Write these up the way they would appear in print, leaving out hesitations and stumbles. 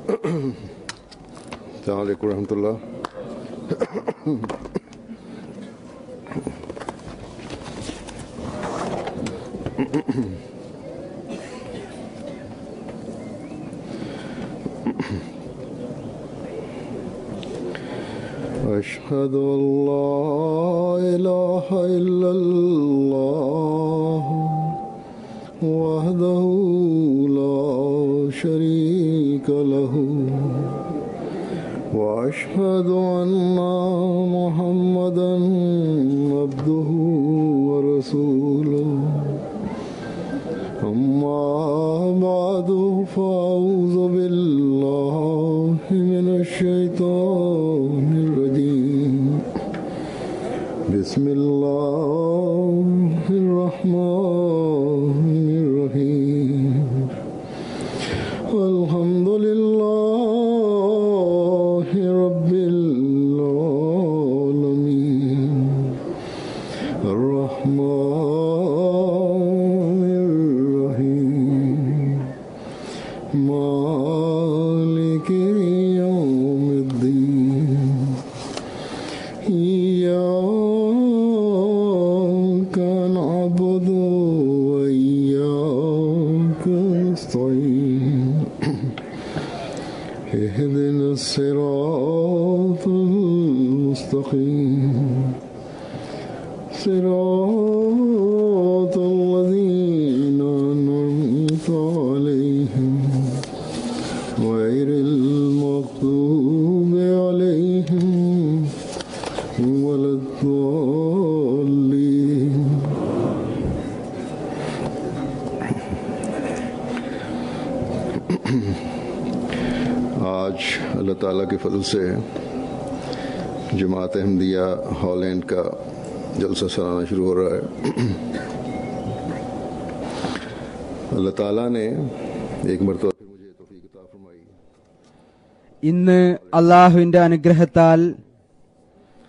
अस्सलामु अलैकुम रहमतुल्लाह। أشهد أن لا إله إلا الله وحده لا شريك له وأشهد أن محمدا عبده ورسوله أما بعد فأعوذ بالله من الشيطان الرجيم بسم الله الرحمن الرحيم الحمد لله رب العالمين الرحمن الرحيم مالك يوم الدين إياك نعبد وإياك نستعين اهدنا الصراط المستقيم صراط الذين أنعمت عليهم غير المغضوب عليهم ولا الضالين आज अल्लाह ताला के फजल से जमात अहमदिया हॉलैंड का जलसा सालाना शुरू हो रहा है। अल्लाह ताला ने एक मरतबा फिर मुझे तौफीक अता फरमाई। ഇന്ന് അള്ളാഹുവിന്റെ അനുഗ്രഹത്താൽ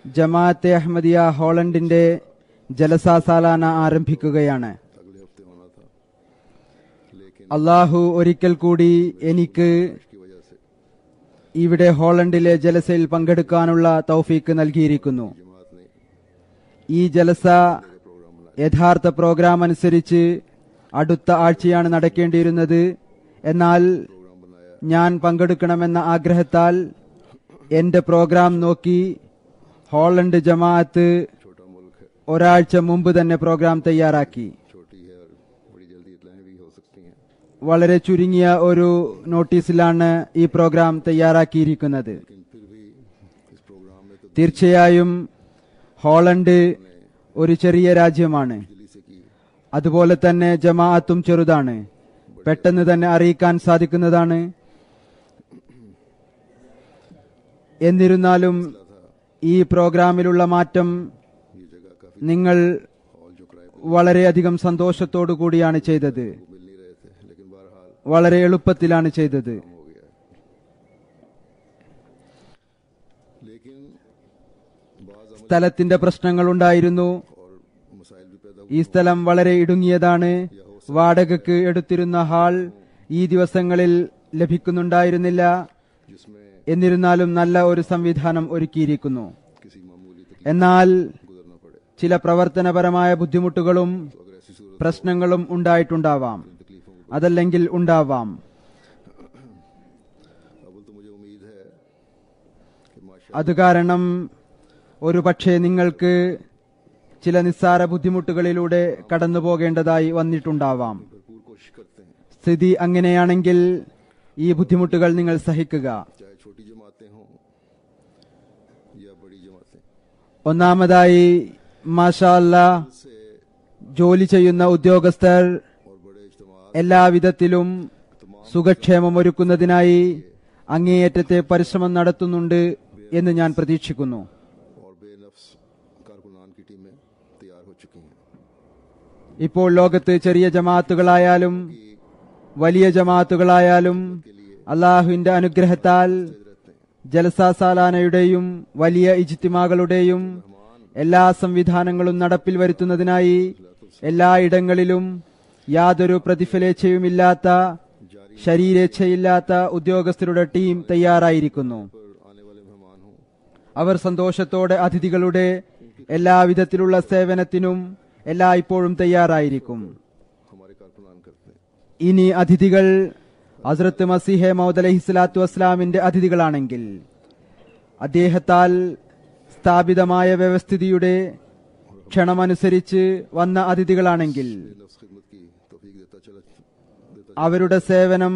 ജമാഅത്തെ അഹമ്മദിയ ഹോളണ്ടിന്റെ ജലസാ സാലാന ആരംഭിക്കുകയാണ്. അള്ളാഹു ഒരിക്കൽ കൂടി എനിക്ക് ഇവിടെ ഹോളണ്ടിലെ ജലസയിൽ പങ്കെടുക്കാനുള്ള തൗഫീക്ക് നൽകിയിരിക്കുന്നു. ഈ ജലസ യഥാർത്ഥ പ്രോഗ്രാം അനുസരിച്ച് അടുത്ത ആഴ്ചയാണ് നടക്കേണ്ടിയിരുന്നത്. എന്നാൽ ഞാൻ പങ്കെടുക്കണമെന്ന ആഗ്രഹത്താൽ എന്റെ പ്രോഗ്രാം നോക്കി ഹോളണ്ട് ജമാഅത്ത് ഒരാഴ്ച മുമ്പ് തന്നെ പ്രോഗ്രാം തയ്യാറാക്കി. വളരെ ചുരുങ്ങിയ ഒരു നോട്ടീസിലാണ് ഈ പ്രോഗ്രാം തയ്യാറാക്കിയിരിക്കുന്നത്. തീർച്ചയായും ഹോളണ്ട് ഒരു ചെറിയ രാജ്യമാണ്. അതുപോലെ തന്നെ ജമാഅത്തും ചെറുതാണ്. പെട്ടെന്ന് തന്നെ അറിയിക്കാൻ സാധിക്കുന്നതാണ്. എന്നിരുന്നാലും ഈ പ്രോഗ്രാമിലുള്ള മാറ്റം നിങ്ങൾ വളരെയധികം സന്തോഷത്തോടു കൂടിയാണ് ചെയ്തത്. വളരെ എളുപ്പത്തിലാണ് ചെയ്തത്. സ്ഥലത്തിന്റെ പ്രശ്നങ്ങൾ ഉണ്ടായിരുന്നു. ഈ സ്ഥലം വളരെ ഇടുങ്ങിയതാണ്. വാടകയ്ക്ക് എടുത്തിരുന്ന ഹാൾ ഈ ദിവസങ്ങളിൽ ലഭിക്കുന്നുണ്ടായിരുന്നില്ല. എന്നിരുന്നാലും നല്ല ഒരു സംവിധാനം ഒരുക്കിയിരിക്കുന്നു. എന്നാൽ ചില പ്രവർത്തനപരമായ ബുദ്ധിമുട്ടുകളും പ്രശ്നങ്ങളും ഉണ്ടായിട്ടുണ്ടാവാം, അതല്ലെങ്കിൽ ഉണ്ടാവാം. അത് കാരണം ഒരു പക്ഷേ നിങ്ങൾക്ക് ചില നിസ്സാര ബുദ്ധിമുട്ടുകളിലൂടെ കടന്നു പോകേണ്ടതായി വന്നിട്ടുണ്ടാവാം. സ്ഥിതി അങ്ങനെയാണെങ്കിൽ ഈ ബുദ്ധിമുട്ടുകൾ നിങ്ങൾ സഹിക്കുക. ഒന്നാമതായി മാഷാ അല്ലാഹ് ജോലി ചെയ്യുന്ന ഉദ്യോഗസ്ഥർ എല്ലാവിധത്തിലും സുഖക്ഷേമം ഒരുക്കുന്നതിനായി അങ്ങേയറ്റത്തെ പരിശ്രമം നടത്തുന്നുണ്ട് എന്ന് ഞാൻ പ്രതീക്ഷിക്കുന്നു. ഇപ്പോൾ ലോകത്ത് ചെറിയ ജമാഅത്തുകളായാലും വലിയ ജമാഅത്തുകളായാലും അള്ളാഹുവിന്റെ അനുഗ്രഹത്താൽ ജൽസാ സാലാനയുടെയും വലിയ ഇജ്തിമാകളുടെയും എല്ലാ സംവിധാനങ്ങളും നടപ്പിൽ വരുത്തുന്നതിനായി എല്ലായിടങ്ങളിലും യാതൊരു പ്രതിഫലേച്ഛയുമില്ലാത്ത ശരീരേച്ഛയില്ലാത്ത ഉദ്യോഗസ്ഥരുടെ ടീം തയ്യാറായിരിക്കുന്നു. पर आने वाले मेहमान हों, അവർ സന്തോഷത്തോടെ അതിഥികളുടെ എല്ലാവിധത്തിലുള്ള സേവനത്തിനും എല്ലായ്പ്പോഴും തയ്യാറായിരിക്കും. हमारे कारकुनान करते हैं. ഇനി അതിഥികൾ ഹസ്രത്ത് മസീഹെ മൗദ് അലൈഹിസ്സലാത്തു വസ്സലാമിന്റെ അതിഥികളാണെങ്കിൽ, അദ്ദേഹത്താൽ സ്ഥാപിതമായ വ്യവസ്ഥിതിയുടെ ക്ഷണമനുസരിച്ച് വന്ന അതിഥികളാണെങ്കിൽ, नफ्स खिदमत की तौफीक देता അവരുടെ സേവനം,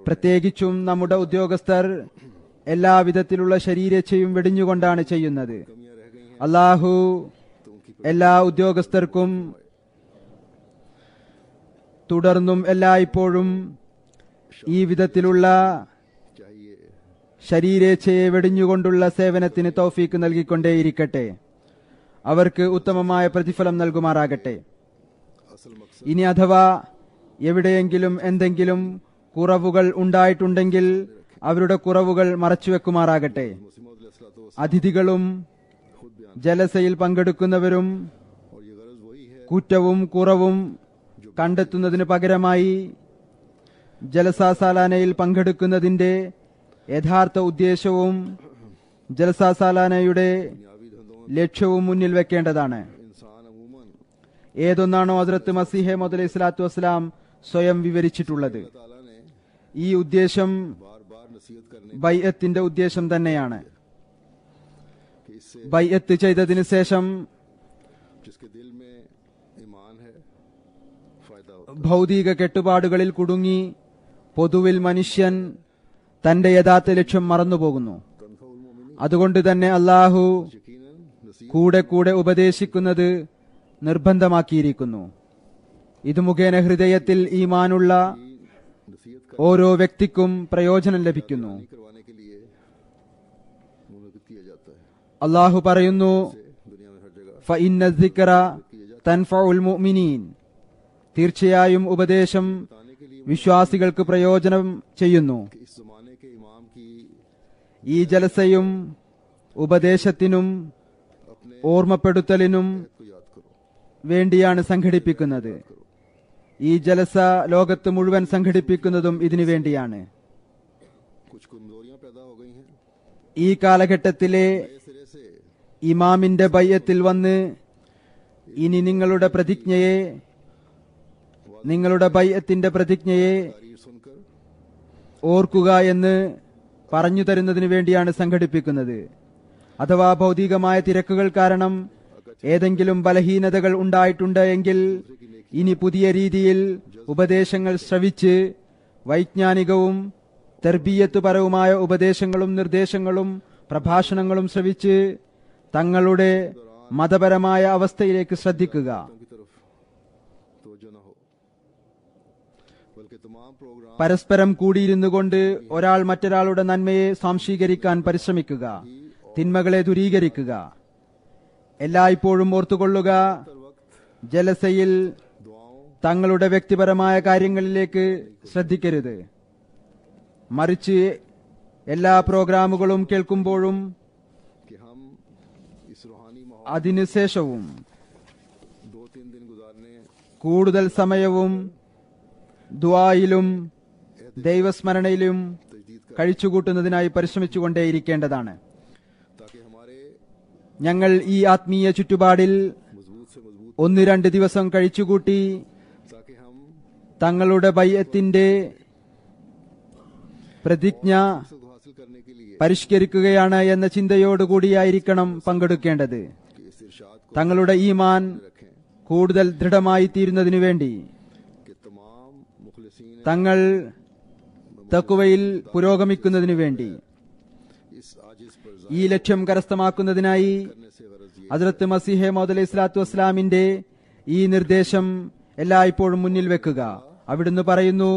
പ്രത്യേകിച്ചും നമ്മുടെ ഉദ്യോഗസ്ഥർ എല്ലാവിധത്തിലുള്ള ശരീരേച്ഛയും വെടിഞ്ഞുകൊണ്ടാണ് ചെയ്യുന്നത്. कमियां रह गई हैं അള്ളാഹു तो उनकी എല്ലാ ഉദ്യോഗസ്ഥർക്കും തുടർന്നും എല്ലായ്പ്പോഴും ഈ വിധത്തിലുള്ള चाहिए. ശരീരേച്ഛയെ വെടിഞ്ഞുകൊണ്ടുള്ള സേവനത്തിന് തൗഫീക്ക് നൽകിക്കൊണ്ടേയിരിക്കട്ടെ. അവർക്ക് ഉത്തമമായ പ്രതിഫലം നൽകുമാറാകട്ടെ. असल मकसद ഇനി അഥവാ എവിടെയെങ്കിലും എന്തെങ്കിലും കുറവുകൾ ഉണ്ടായിട്ടുണ്ടെങ്കിൽ അവരുടെ കുറവുകൾ മറച്ചുവെക്കുമാറാകട്ടെ. मुस्लिम अलैहिस्सलातु അതിഥികളും खुद बयान, ജലസയിൽ പങ്കെടുക്കുന്നവരും और ये गरज वही है കുറ്റവും കുറവും കണ്ടെത്തുന്നതിന് പകരമായി ജലസാസാലാനയിൽ പങ്കെടുക്കുന്നതിന്റെ യഥാർത്ഥ ഉദ്ദേശവും ജലസാസാലാനയുടെ दुनियावी धंधों ലക്ഷ്യവും മുന്നിൽ വെക്കേണ്ടതാണ്. इंसान अमूमन ഏതൊന്നാണോ ഹസ്രത്ത് മസീഹെ മൗദ് അലൈഹിസ്സലാത്തു വസ്സലാം സ്വയം വിവരിച്ചിട്ടുള്ളത്, ताला ने ഈ ഉദ്ദേശം बार बार नसीहत करने ബൈഅത്തിന്റെ ഉദ്ദേശം തന്നെയാണ്. कि इससे ബൈഅത്ത് ചെയ്തതിനു ശേഷം जिसके दिल में ईमान है फायदा होता ഭൗതിക കെട്ടുപാടുകളിൽ കുടുങ്ങി പൊതുവിൽ മനുഷ്യൻ തന്റെ യഥാർത്ഥ ലക്ഷ്യം മറന്നുപോകുന്നു. तनफउल मोमिनीन. അതുകൊണ്ട് തന്നെ അള്ളാഹു यकीनन नसीहत കൂടെ കൂടെ ഉപദേശിക്കുന്നത് നിർബന്ധമാക്കിയിരിക്കുന്നു. ഇത് മുഖേന ഹൃദയത്തിൽ ഈമാനുള്ള नसीहत ഓരോ വ്യക്തിക്കും പ്രയോജനം ലഭിക്കുന്നു. करवाने के लिए मुनक़िद किया जाता है. അള്ളാഹു പറയുന്നു, दुनिया में हर जगह ഫഇന്ന الذിക്റ തൻഫഉൽ മുഅ്മിനീൻ, തീർച്ചയായും ഉപദേശം बताने के लिए വിശ്വാസികൾക്ക് പ്രയോജനം ചെയ്യുന്നു. कि इस जमाने के इमाम की ഈ ജലസയും ഉപദേശത്തിനും अपने ഓർമ്മപ്പെടുത്തലിനും को याद करो. വേണ്ടിയാണ് സംഘടിപ്പിക്കുന്നത്. ഈ ജലസ ലോകത്ത് മുഴുവൻ സംഘടിപ്പിക്കുന്നതും ഇതിനു വേണ്ടിയാണ്. कुछ कमजोरियां पैदा हो गई हैं. ഈ കാലഘട്ടത്തിലെ नए सिरे से ഇമാമിന്റെ ബയ്യത്തിൽ വന്ന് ഇനി നിങ്ങളുടെ ബയ്യത്തിന്റെ പ്രതിജ്ഞയെ तारीफ सुनकर ഓർക്കുക എന്ന് പറഞ്ഞു തരുന്നതിന് വേണ്ടിയാണ് സംഘടിപ്പിക്കുന്നത്. അഥവാ ഭൗതികമായ തിരക്കുകൾ കാരണം ഏതെങ്കിലും ബലഹീനതകൾ ഉണ്ടായിട്ടുണ്ട് എങ്കിൽ ഇനി പുതിയ രീതിയിൽ ഉപദേശങ്ങൾ ശ്രവിച്ച് വൈജ്ഞാനികവും തർബീയത്തുപരവുമായ ഉപദേശങ്ങളും നിർദ്ദേശങ്ങളും പ്രഭാഷണങ്ങളും ശ്രവിച്ച് തങ്ങളുടെ മതപരമായ അവസ്ഥയിലേക്ക് ശ്രദ്ധിക്കുക. की तरफ तवज्जो न हो, बल्कि तमाम प्रोग्राम പരസ്പരം കൂടിയിരുന്നു കൊണ്ട് ഒരാൾ മറ്റൊരാളുടെ നന്മയെ സ്വാംശീകരിക്കാൻ പരിശ്രമിക്കുക, തിന്മകളെ ദൂരീകരിക്കുക. എല്ലായ്പ്പോഴും ഓർത്തുകൊള്ളുക, ജലസയിൽ दुआओं തങ്ങളുടെ വ്യക്തിപരമായ കാര്യങ്ങളിലേക്ക് ശ്രദ്ധിക്കരുത്. മറിച്ച് എല്ലാ പ്രോഗ്രാമുകളും കേൾക്കുമ്പോഴും कि हम इस रूहानी माहौल അതിനുശേഷവും 2-3 दिन गुजारने കൂടുതൽ സമയവും ദുആയിലും ദൈവസ്മരണയിലും तजदीद कर, കഴിച്ചുകൂട്ടുന്നതിനായി പരിശ്രമിച്ചുകൊണ്ടേയിരിക്കേണ്ടതാണ്. ताकि हमारे ഞങ്ങൾ ഈ ആത്മീയ ചുറ്റുപാടിൽ मजबूत से मजबूत, 1-2 ദിവസം കഴിച്ചുകൂട്ടി ताकि हम തങ്ങളുടെ ബയ്യത്തിന്റെ പ്രതിജ്ഞ मकसद हासिल करने के लिए പരിഷ്കരിക്കുകയാണ് എന്ന ചിന്തയോടുകൂടിയായിരിക്കണം പങ്കെടുക്കേണ്ടത്. कि इस इरशाद को തങ്ങളുടെ ഈമാൻ रखें കൂടുതൽ ദൃഢമായി തീരുന്നതിനു വേണ്ടി कि तमाम मुखलिसीन തങ്ങൾ തഖ്വയിൽ പുരോഗമിക്കുന്നതിനു വേണ്ടി इस आजिज पर ഈ ലക്ഷ്യം കരസ്ഥമാക്കുന്നതിനായി करने से गरज ये ഹസ്രത്ത് മസീഹെ മൗദ് അലൈഹി സ്വലാത്തു വസ്സലാമിന്റെ ഈ നിർദ്ദേശം എല്ലായ്പ്പോഴും മുന്നിൽ വെക്കുക. അവിടുന്ന് പറയുന്നു,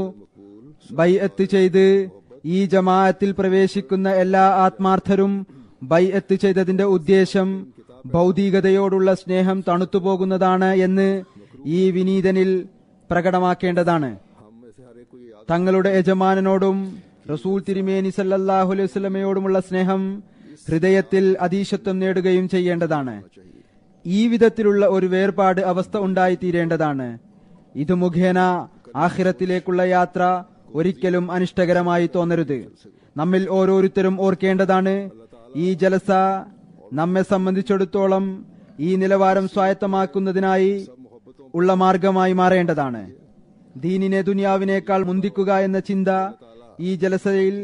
ബൈഅത്ത് ചെയ്ത് ഈ ജമാഅത്തിൽ പ്രവേശിക്കുന്ന എല്ലാ ആത്മാർത്ഥരും ബൈഅത്ത് ചെയ്തതിന്റെ ഉദ്ദേശം ഭൗതികതയോടുള്ള സ്നേഹം തണുത്തുപോകുന്നതാണ് എന്ന് ഈ വിനീതനിൽ പ്രകടമാക്കേണ്ടതാണ്. हम में से हर एक को ये याद തങ്ങളുടെ യജമാനനോടും റസൂൽ തിരുമേനി സല്ലല്ലാഹു അലൈഹി വസല്ലമയോടുമുള്ള സ്നേഹം ഹൃദയത്തിൽ അതീശത്വം നേടുകയും ചെയ്യേണ്ടതാണ്. चाहिए. ഈ വിധത്തിലുള്ള ഒരു വേർപാട് അവസ്ഥ ഉണ്ടായിത്തീരേണ്ടതാണ്. ഇത് മുഖേന ആഖിറത്തിലേക്കുള്ള യാത്ര ഒരിക്കലും അനിഷ്ടകരമായി തോന്നരുത്. നമ്മിൽ ഓരോരുത്തരും ഓർക്കേണ്ടതാണ്, ഈ ജലസ നമ്മെ സംബന്ധിച്ചിടത്തോളം ഈ നിലവാരം സ്വായത്തമാക്കുന്നതിനായി ഉള്ള മാർഗമായി മാറേണ്ടതാണ്. ദീനിനെ ദുനിയാവിനേക്കാൾ മുന്തിക്കുക എന്ന ചിന്ത ഈ ജലസയിൽ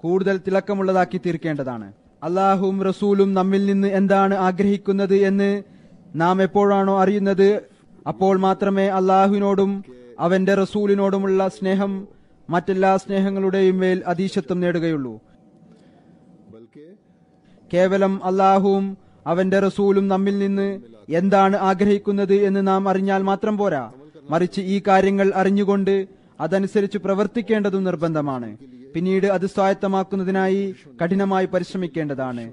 കൂടുതൽ തിളക്കമുള്ളതാക്കി തീർക്കേണ്ടതാണ്. അള്ളാഹുവും റസൂലും നമ്മിൽ നിന്ന് എന്താണ് ആഗ്രഹിക്കുന്നത് എന്ന് നാം എപ്പോഴാണോ അറിയുന്നത്, അപ്പോൾ മാത്രമേ അള്ളാഹുവിനോടും അവന്റെ റസൂലിനോടുമുള്ള സ്നേഹം മറ്റെല്ലാ സ്നേഹങ്ങളുടെയും മേൽ അധീശത്വം നേടുകയുള്ളൂ. കേവലം അള്ളാഹുവും അവന്റെ റസൂലും നമ്മിൽ നിന്ന് എന്താണ് ആഗ്രഹിക്കുന്നത് എന്ന് നാം അറിഞ്ഞാൽ മാത്രം പോരാ, മറിച്ച് ഈ കാര്യങ്ങൾ അറിഞ്ഞുകൊണ്ട് അതനുസരിച്ച് പ്രവർത്തിക്കേണ്ടതും നിർബന്ധമാണ്. പിന്നീട് അത് സ്വായത്തമാക്കുന്നതിനായി കഠിനമായി പരിശ്രമിക്കേണ്ടതാണ്.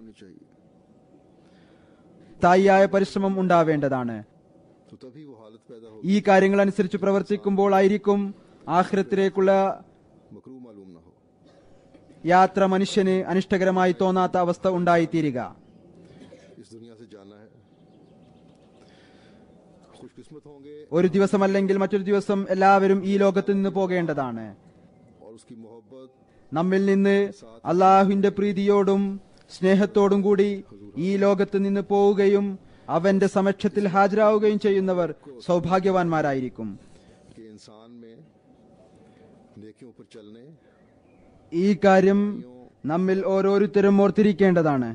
സ്ഥായിയായ പരിശ്രമം ഉണ്ടാവേണ്ടതാണ്. ഈ കാര്യങ്ങൾ അനുസരിച്ച് പ്രവർത്തിക്കുമ്പോൾ ആയിരിക്കും ആഖിറത്തിലേക്കുള്ള യാത്ര മനുഷ്യന് അനിഷ്ടകരമായി തോന്നാത്ത അവസ്ഥ ഉണ്ടായിത്തീരുക. ഒരു ദിവസമല്ലെങ്കിൽ മറ്റൊരു ദിവസം എല്ലാവരും ഈ ലോകത്ത് നിന്ന് പോകേണ്ടതാണ്. നമ്മിൽ നിന്ന് അള്ളാഹുവിന്റെ പ്രീതിയോടും സ്നേഹത്തോടും കൂടി ഈ ലോകത്ത് നിന്ന് പോവുകയും അവന്റെ സമക്ഷത്തിൽ ഹാജരാവുകയും ചെയ്യുന്നവർ സൗഭാഗ്യവാന്മാരായിരിക്കും. ഈ കാര്യം നമ്മിൽ ഓരോരുത്തരും ഓർത്തിരിക്കേണ്ടതാണ്.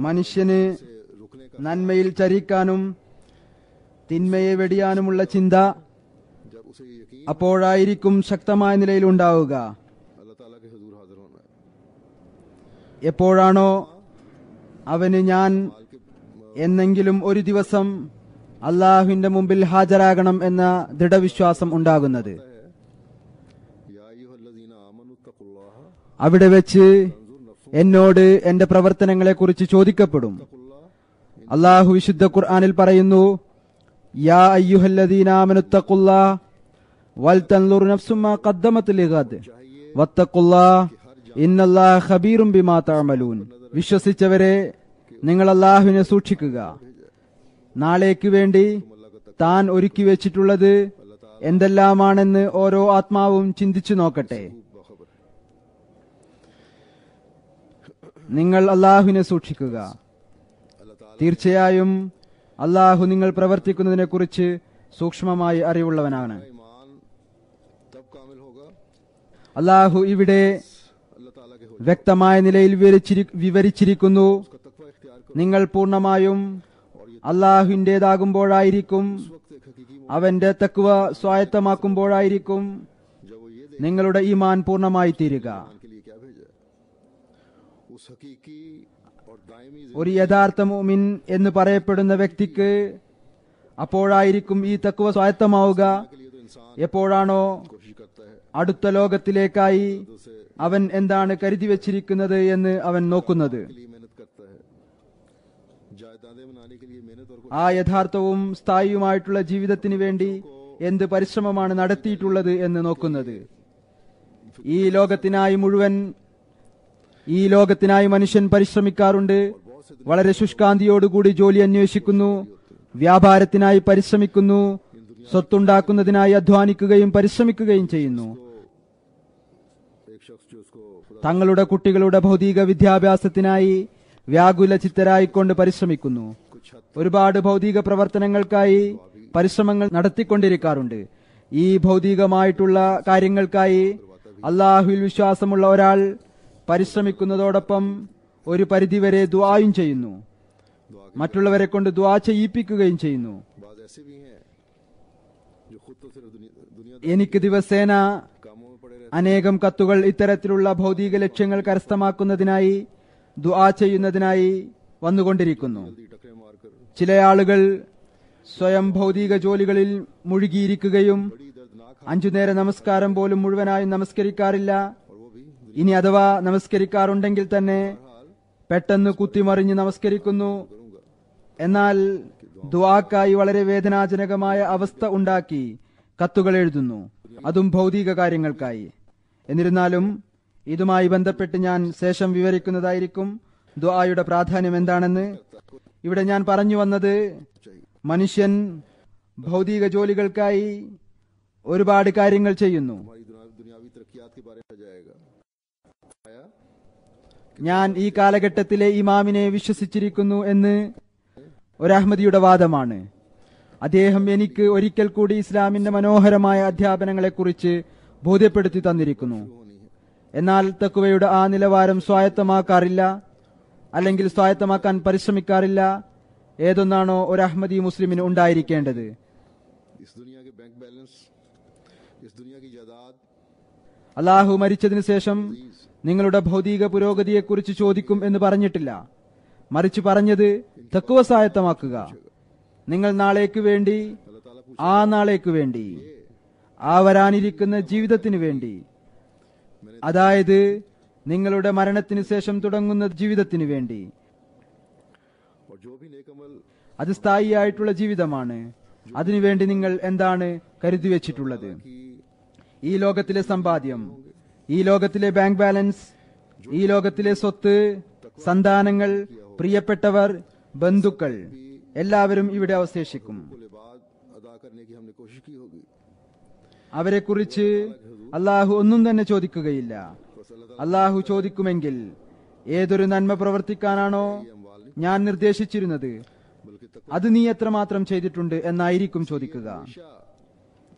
മനുഷ്യന് നന്മയിൽ ചരിക്കാനും തിന്മയെ വെടിയാനുമുള്ള ചിന്ത അപ്പോഴായിരിക്കും ശക്തമായ നിലയിൽ ഉണ്ടാവുക. എപ്പോഴാണോ അവന് ഞാൻ എന്നെങ്കിലും ഒരു ദിവസം അള്ളാഹുവിന്റെ മുമ്പിൽ ഹാജരാകണം എന്ന ദൃഢവിശ്വാസം ഉണ്ടാകുന്നത്, അവിടെ വെച്ച് എന്നോട് എന്റെ പ്രവർത്തനങ്ങളെക്കുറിച്ച് ചോദിക്കപ്പെടും. അള്ളാഹു വിശുദ്ധ ഖുർആനിൽ പറയുന്നു, യാ അയ്യുഹല്ലദീന ആമനുത്തഖുല്ലാഹ വൽതൻളുർ നഫ്സും മാ ഖദ്ദമത് ലിഗദ് വത്തഖുല്ലാഹ ഇന്നല്ലാഹ ഖബീറും ബിമാ തഅമലൂൻ. വിശ്വസിച്ചവരെ, നിങ്ങൾ അള്ളാഹുവിനെ സൂക്ഷിക്കുക. നാളേക്ക് വേണ്ടി താൻ ഒരുക്കി വെച്ചിട്ടുള്ളത് എന്തെല്ലാമാണെന്ന് ഓരോ ആത്മാവും ചിന്തിച്ചു നോക്കട്ടെ. നിങ്ങൾ അള്ളാഹുവിനെ സൂക്ഷിക്കുക. തീർച്ചയായും അള്ളാഹു നിങ്ങൾ പ്രവർത്തിക്കുന്നതിനെ കുറിച്ച് സൂക്ഷ്മമായി അറിവുള്ളവനാണ്. അള്ളാഹു ഇവിടെ വ്യക്തമായ നിലയിൽ വിവരിച്ചിരിക്കുന്നു, നിങ്ങൾ പൂർണ്ണമായും അള്ളാഹുവിന്റേതാകുമ്പോഴായിരിക്കും, അവന്റെ തഖ്വ സ്വായത്തമാക്കുമ്പോഴായിരിക്കും നിങ്ങളുടെ ഈമാൻ പൂർണ്ണമായി തീരുക. ഒരു യഥാർത്ഥ മുഅ്മിൻ എന്ന് പറയപ്പെടുന്ന വ്യക്തിക്ക് അപ്പോഴായിരിക്കും ഈ തഖ്വ സ്വായത്തമാവുക, എപ്പോഴാണോ അടുത്ത ലോകത്തിലേക്കായി അവൻ എന്താണ് കരുതി വച്ചിരിക്കുന്നത് എന്ന് അവൻ നോക്കുന്നത്. ആ യഥാർത്ഥവും സ്ഥായിയുമായിട്ടുള്ള ജീവിതത്തിന് വേണ്ടി എന്ത് പരിശ്രമമാണ് നടത്തിയിട്ടുള്ളത് എന്ന് നോക്കുന്നത്. ഈ ലോകത്തിനായി മനുഷ്യൻ പരിശ്രമിക്കാറുണ്ട്. വളരെ ശുഷ്കാന്തിയോടുകൂടി ജോലി അന്വേഷിക്കുന്നു, വ്യാപാരത്തിനായി പരിശ്രമിക്കുന്നു, സ്വത്തുണ്ടാക്കുന്നതിനായി അധ്വാനിക്കുകയും പരിശ്രമിക്കുകയും ചെയ്യുന്നു. തങ്ങളുടെ കുട്ടികളുടെ ഭൗതിക വിദ്യാഭ്യാസത്തിനായി വ്യാകുല ചിത്തരായിക്കൊണ്ട് പരിശ്രമിക്കുന്നു. ഒരുപാട് ഭൗതിക പ്രവർത്തനങ്ങൾക്കായി പരിശ്രമങ്ങൾ നടത്തിക്കൊണ്ടിരിക്കാറുണ്ട്. ഈ ഭൗതികമായിട്ടുള്ള കാര്യങ്ങൾക്കായി അള്ളാഹുവിൽ വിശ്വാസമുള്ള ഒരാൾ പരിശ്രമിക്കുന്നതോടൊപ്പം ഒരു പരിധിവരെ ദുആയും ചെയ്യുന്നു, മറ്റുള്ളവരെ കൊണ്ട് ദുആ ചെയ്യിപ്പിക്കുകയും ചെയ്യുന്നു. എനിക്ക് ദിവസേന അനേകം കത്തുകൾ ഇത്തരത്തിലുള്ള ഭൗതിക ലക്ഷ്യങ്ങൾ കരസ്ഥമാക്കുന്നതിനായി ദുആ ചെയ്യുന്നതിനായി വന്നുകൊണ്ടിരിക്കുന്നു. ചില ആളുകൾ സ്വയം ഭൗതിക ജോലികളിൽ മുഴുകിയിരിക്കുകയും 5 നേര നമസ്കാരം പോലും മുഴുവനായും നമസ്കരിക്കാറില്ല. ഇനി അഥവാ നമസ്കരിക്കാറുണ്ടെങ്കിൽ തന്നെ പെട്ടെന്ന് കുത്തിമറിഞ്ഞ് നമസ്കരിക്കുന്നു. എന്നാൽ ദുആക്കായി വളരെ വേദനാജനകമായ അവസ്ഥ ഉണ്ടാക്കി കത്തുകൾ എഴുതുന്നു, അതും ഭൗതിക കാര്യങ്ങൾക്കായി. എന്നിരുന്നാലും ഇതുമായി ബന്ധപ്പെട്ട് ഞാൻ ശേഷം വിവരിക്കുന്നതായിരിക്കും ദുആയുടെ പ്രാധാന്യം എന്താണെന്ന്. ഇവിടെ ഞാൻ പറഞ്ഞു വന്നത്, മനുഷ്യൻ ഭൗതിക ജോലികൾക്കായി ഒരുപാട് കാര്യങ്ങൾ ചെയ്യുന്നു. तरक्कियात के बारे में जाएगा। आया ഞാൻ ഈ കാലഘട്ടത്തിലെ ഇമാമിനെ വിശ്വസിച്ചിരിക്കുന്നു എന്ന് ഒരു അഹ്മദിയുടെ വാദമാണ്. അദ്ദേഹം എനിക്ക് ഒരിക്കൽ കൂടി ഇസ്ലാമിന്റെ മനോഹരമായ അധ്യാപനങ്ങളെക്കുറിച്ച് ബോധ്യപ്പെടുത്തി തന്നിരിക്കുന്നു. എന്നാൽ തഖ്വയുടെ ആ നിലവാരം സ്വായത്തമാക്കാറില്ല, അല്ലെങ്കിൽ സ്വായത്തമാക്കാൻ പരിശ്രമിക്കാറില്ല. ഏതൊന്നാണോ ഒരു അഹ്മദി മുസ്ലിമിന് ഉണ്ടായിരിക്കേണ്ടത്. इस दुनिया के बैंक बैलेंस, इस दुनिया की जायदाद, അള്ളാഹു മരിച്ചതിനു ശേഷം നിങ്ങളുടെ ഭൗതിക പുരോഗതിയെക്കുറിച്ച് ചോദിക്കും എന്ന് പറഞ്ഞിട്ടില്ല. മറിച്ച് പറഞ്ഞത് തഖ്വ സ്വായത്തമാക്കുക. നിങ്ങൾ നാളേക്ക് വേണ്ടി, ആ നാളേക്ക് വേണ്ടി, ആ വരാനിരിക്കുന്ന ജീവിതത്തിനു വേണ്ടി, അതായത് നിങ്ങളുടെ മരണത്തിന് ശേഷം തുടങ്ങുന്ന ജീവിതത്തിനു വേണ്ടി, और जो भी नेक अमल അത് സ്ഥായിയായിട്ടുള്ള ജീവിതമാണ്. അതിനുവേണ്ടി നിങ്ങൾ എന്താണ് കരുതി വെച്ചിട്ടുള്ളത്? ഈ ലോകത്തിലെ സമ്പാദ്യം, ഈ ലോകത്തിലെ ബാങ്ക് ബാലൻസ്, ഈ ലോകത്തിലെ സ്വത്ത്, സന്താനങ്ങൾ, പ്രിയപ്പെട്ടവർ, ബന്ധുക്കൾ എല്ലാവരും ഇവിടെ അവശേഷിക്കും. को लिबाद अदा करने की हमने कोशिश की होगी। അവരെക്കുറിച്ച് അള്ളാഹു ഒന്നും തന്നെ ചോദിക്കുകയില്ല. അള്ളാഹു ചോദിക്കുമെങ്കിൽ ഏതൊരു നന്മ പ്രവർത്തിക്കാനാണോ ഞാൻ നിർദ്ദേശിച്ചിരുന്നത് बल्कि അത് നീ എത്രമാത്രം ചെയ്തിട്ടുണ്ട് എന്നായിരിക്കും ചോദിക്കുക. तकवा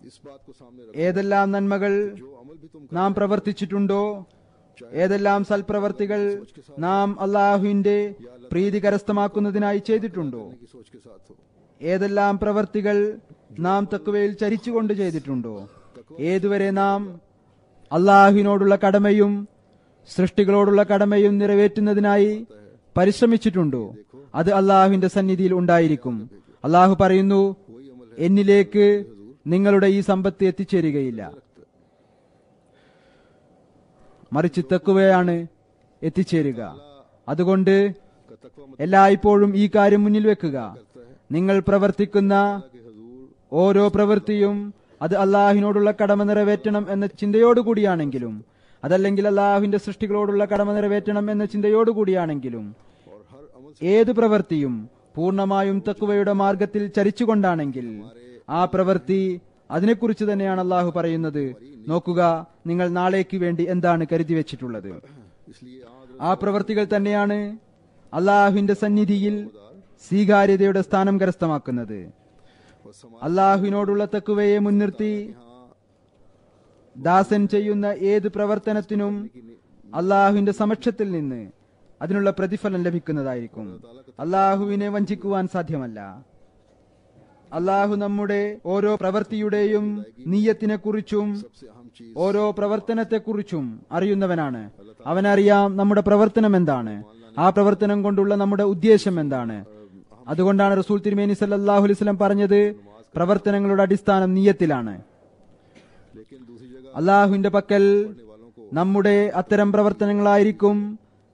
इस बात को सामने रख, ഏതെല്ലാം നന്മകൾ जो अमल भी तुम നാം പ്രവർത്തിച്ചിട്ടുണ്ടോ, ഏതെല്ലാം സൽപ്രവർത്തികൾ നാം അള്ളാഹുവിന്റെ പ്രീതി കരസ്ഥമാക്കുന്നതിനായി ചെയ്തിട്ടുണ്ടോ, की सोच के साथ हो। ഏതെല്ലാം പ്രവർത്തികൾ നാം തഖ്വയിൽ ചരിച്ചുകൊണ്ട് ചെയ്തിട്ടുണ്ടോ, ഏതുവരെ നാം അള്ളാഹുവിനോടുള്ള കടമയും സൃഷ്ടികളോടുള്ള കടമയും നിറവേറ്റുന്നതിനായി പരിശ്രമിച്ചിട്ടുണ്ടോ, അത് അള്ളാഹുവിന്റെ സന്നിധിയിൽ ഉണ്ടായിരിക്കും. അള്ളാഹു പറയുന്നു, എന്നിലേക്ക് നിങ്ങളുടെ ഈ സമ്പത്ത് എത്തിച്ചേരുകയില്ല, മറിച്ച് തഖ്വയാണ് എത്തിച്ചേരുക. അതുകൊണ്ട് എല്ലായ്പ്പോഴും ഈ കാര്യം മുന്നിൽ വെക്കുക. നിങ്ങൾ പ്രവർത്തിക്കുന്ന ഓരോ പ്രവൃത്തിയും അത് അള്ളാഹുവിനോടുള്ള കടമ നിറവേറ്റണം എന്ന ചിന്തയോടുകൂടിയാണെങ്കിലും, അതല്ലെങ്കിൽ അള്ളാഹുവിന്റെ സൃഷ്ടികളോടുള്ള കടമ നിറവേറ്റണം എന്ന ചിന്തയോടുകൂടിയാണെങ്കിലും, ഏത് പ്രവൃത്തിയും പൂർണ്ണമായും തഖ്വയുടെ മാർഗത്തിൽ ചരിച്ചുകൊണ്ടാണെങ്കിൽ ആ പ്രവൃത്തി, അതിനെക്കുറിച്ച് തന്നെയാണ് അള്ളാഹു പറയുന്നത്. നോക്കുക, നിങ്ങൾ നാളേക്ക് വേണ്ടി എന്താണ് കരുതി വെച്ചിട്ടുള്ളത്. ആ പ്രവൃത്തികൾ തന്നെയാണ് അള്ളാഹുവിന്റെ സന്നിധിയിൽ സ്വീകാര്യതയുടെ സ്ഥാനം കരസ്ഥമാക്കുന്നത്. അള്ളാഹുവിനോടുള്ള തഖ്വയെ മുൻനിർത്തി ദാസൻ ചെയ്യുന്ന ഏത് പ്രവർത്തനത്തിനും അള്ളാഹുവിന്റെ സമക്ഷത്തിൽ നിന്ന് അതിനുള്ള പ്രതിഫലം ലഭിക്കുന്നതായിരിക്കും. അള്ളാഹുവിനെ വഞ്ചിക്കുവാൻ സാധ്യമല്ല. അള്ളാഹു നമ്മുടെ ഓരോ പ്രവൃത്തിയുടെയും നീയത്തിനെ കുറിച്ചും ഓരോ പ്രവർത്തനത്തെക്കുറിച്ചും അറിയുന്നവനാണ്. അവനറിയാം നമ്മുടെ പ്രവർത്തനം എന്താണ്, ആ പ്രവർത്തനം കൊണ്ടുള്ള നമ്മുടെ ഉദ്ദേശം എന്താണ്. അതുകൊണ്ടാണ് റസൂൽ തിരുമേനി സല്ലല്ലാഹു അലൈഹി വസല്ലം പറഞ്ഞത്, പ്രവർത്തനങ്ങളുടെ അടിസ്ഥാനം നീയത്തിലാണ്. അള്ളാഹുവിന്റെ പക്കൽ നമ്മുടെ അത്തരം പ്രവർത്തനങ്ങളായിരിക്കും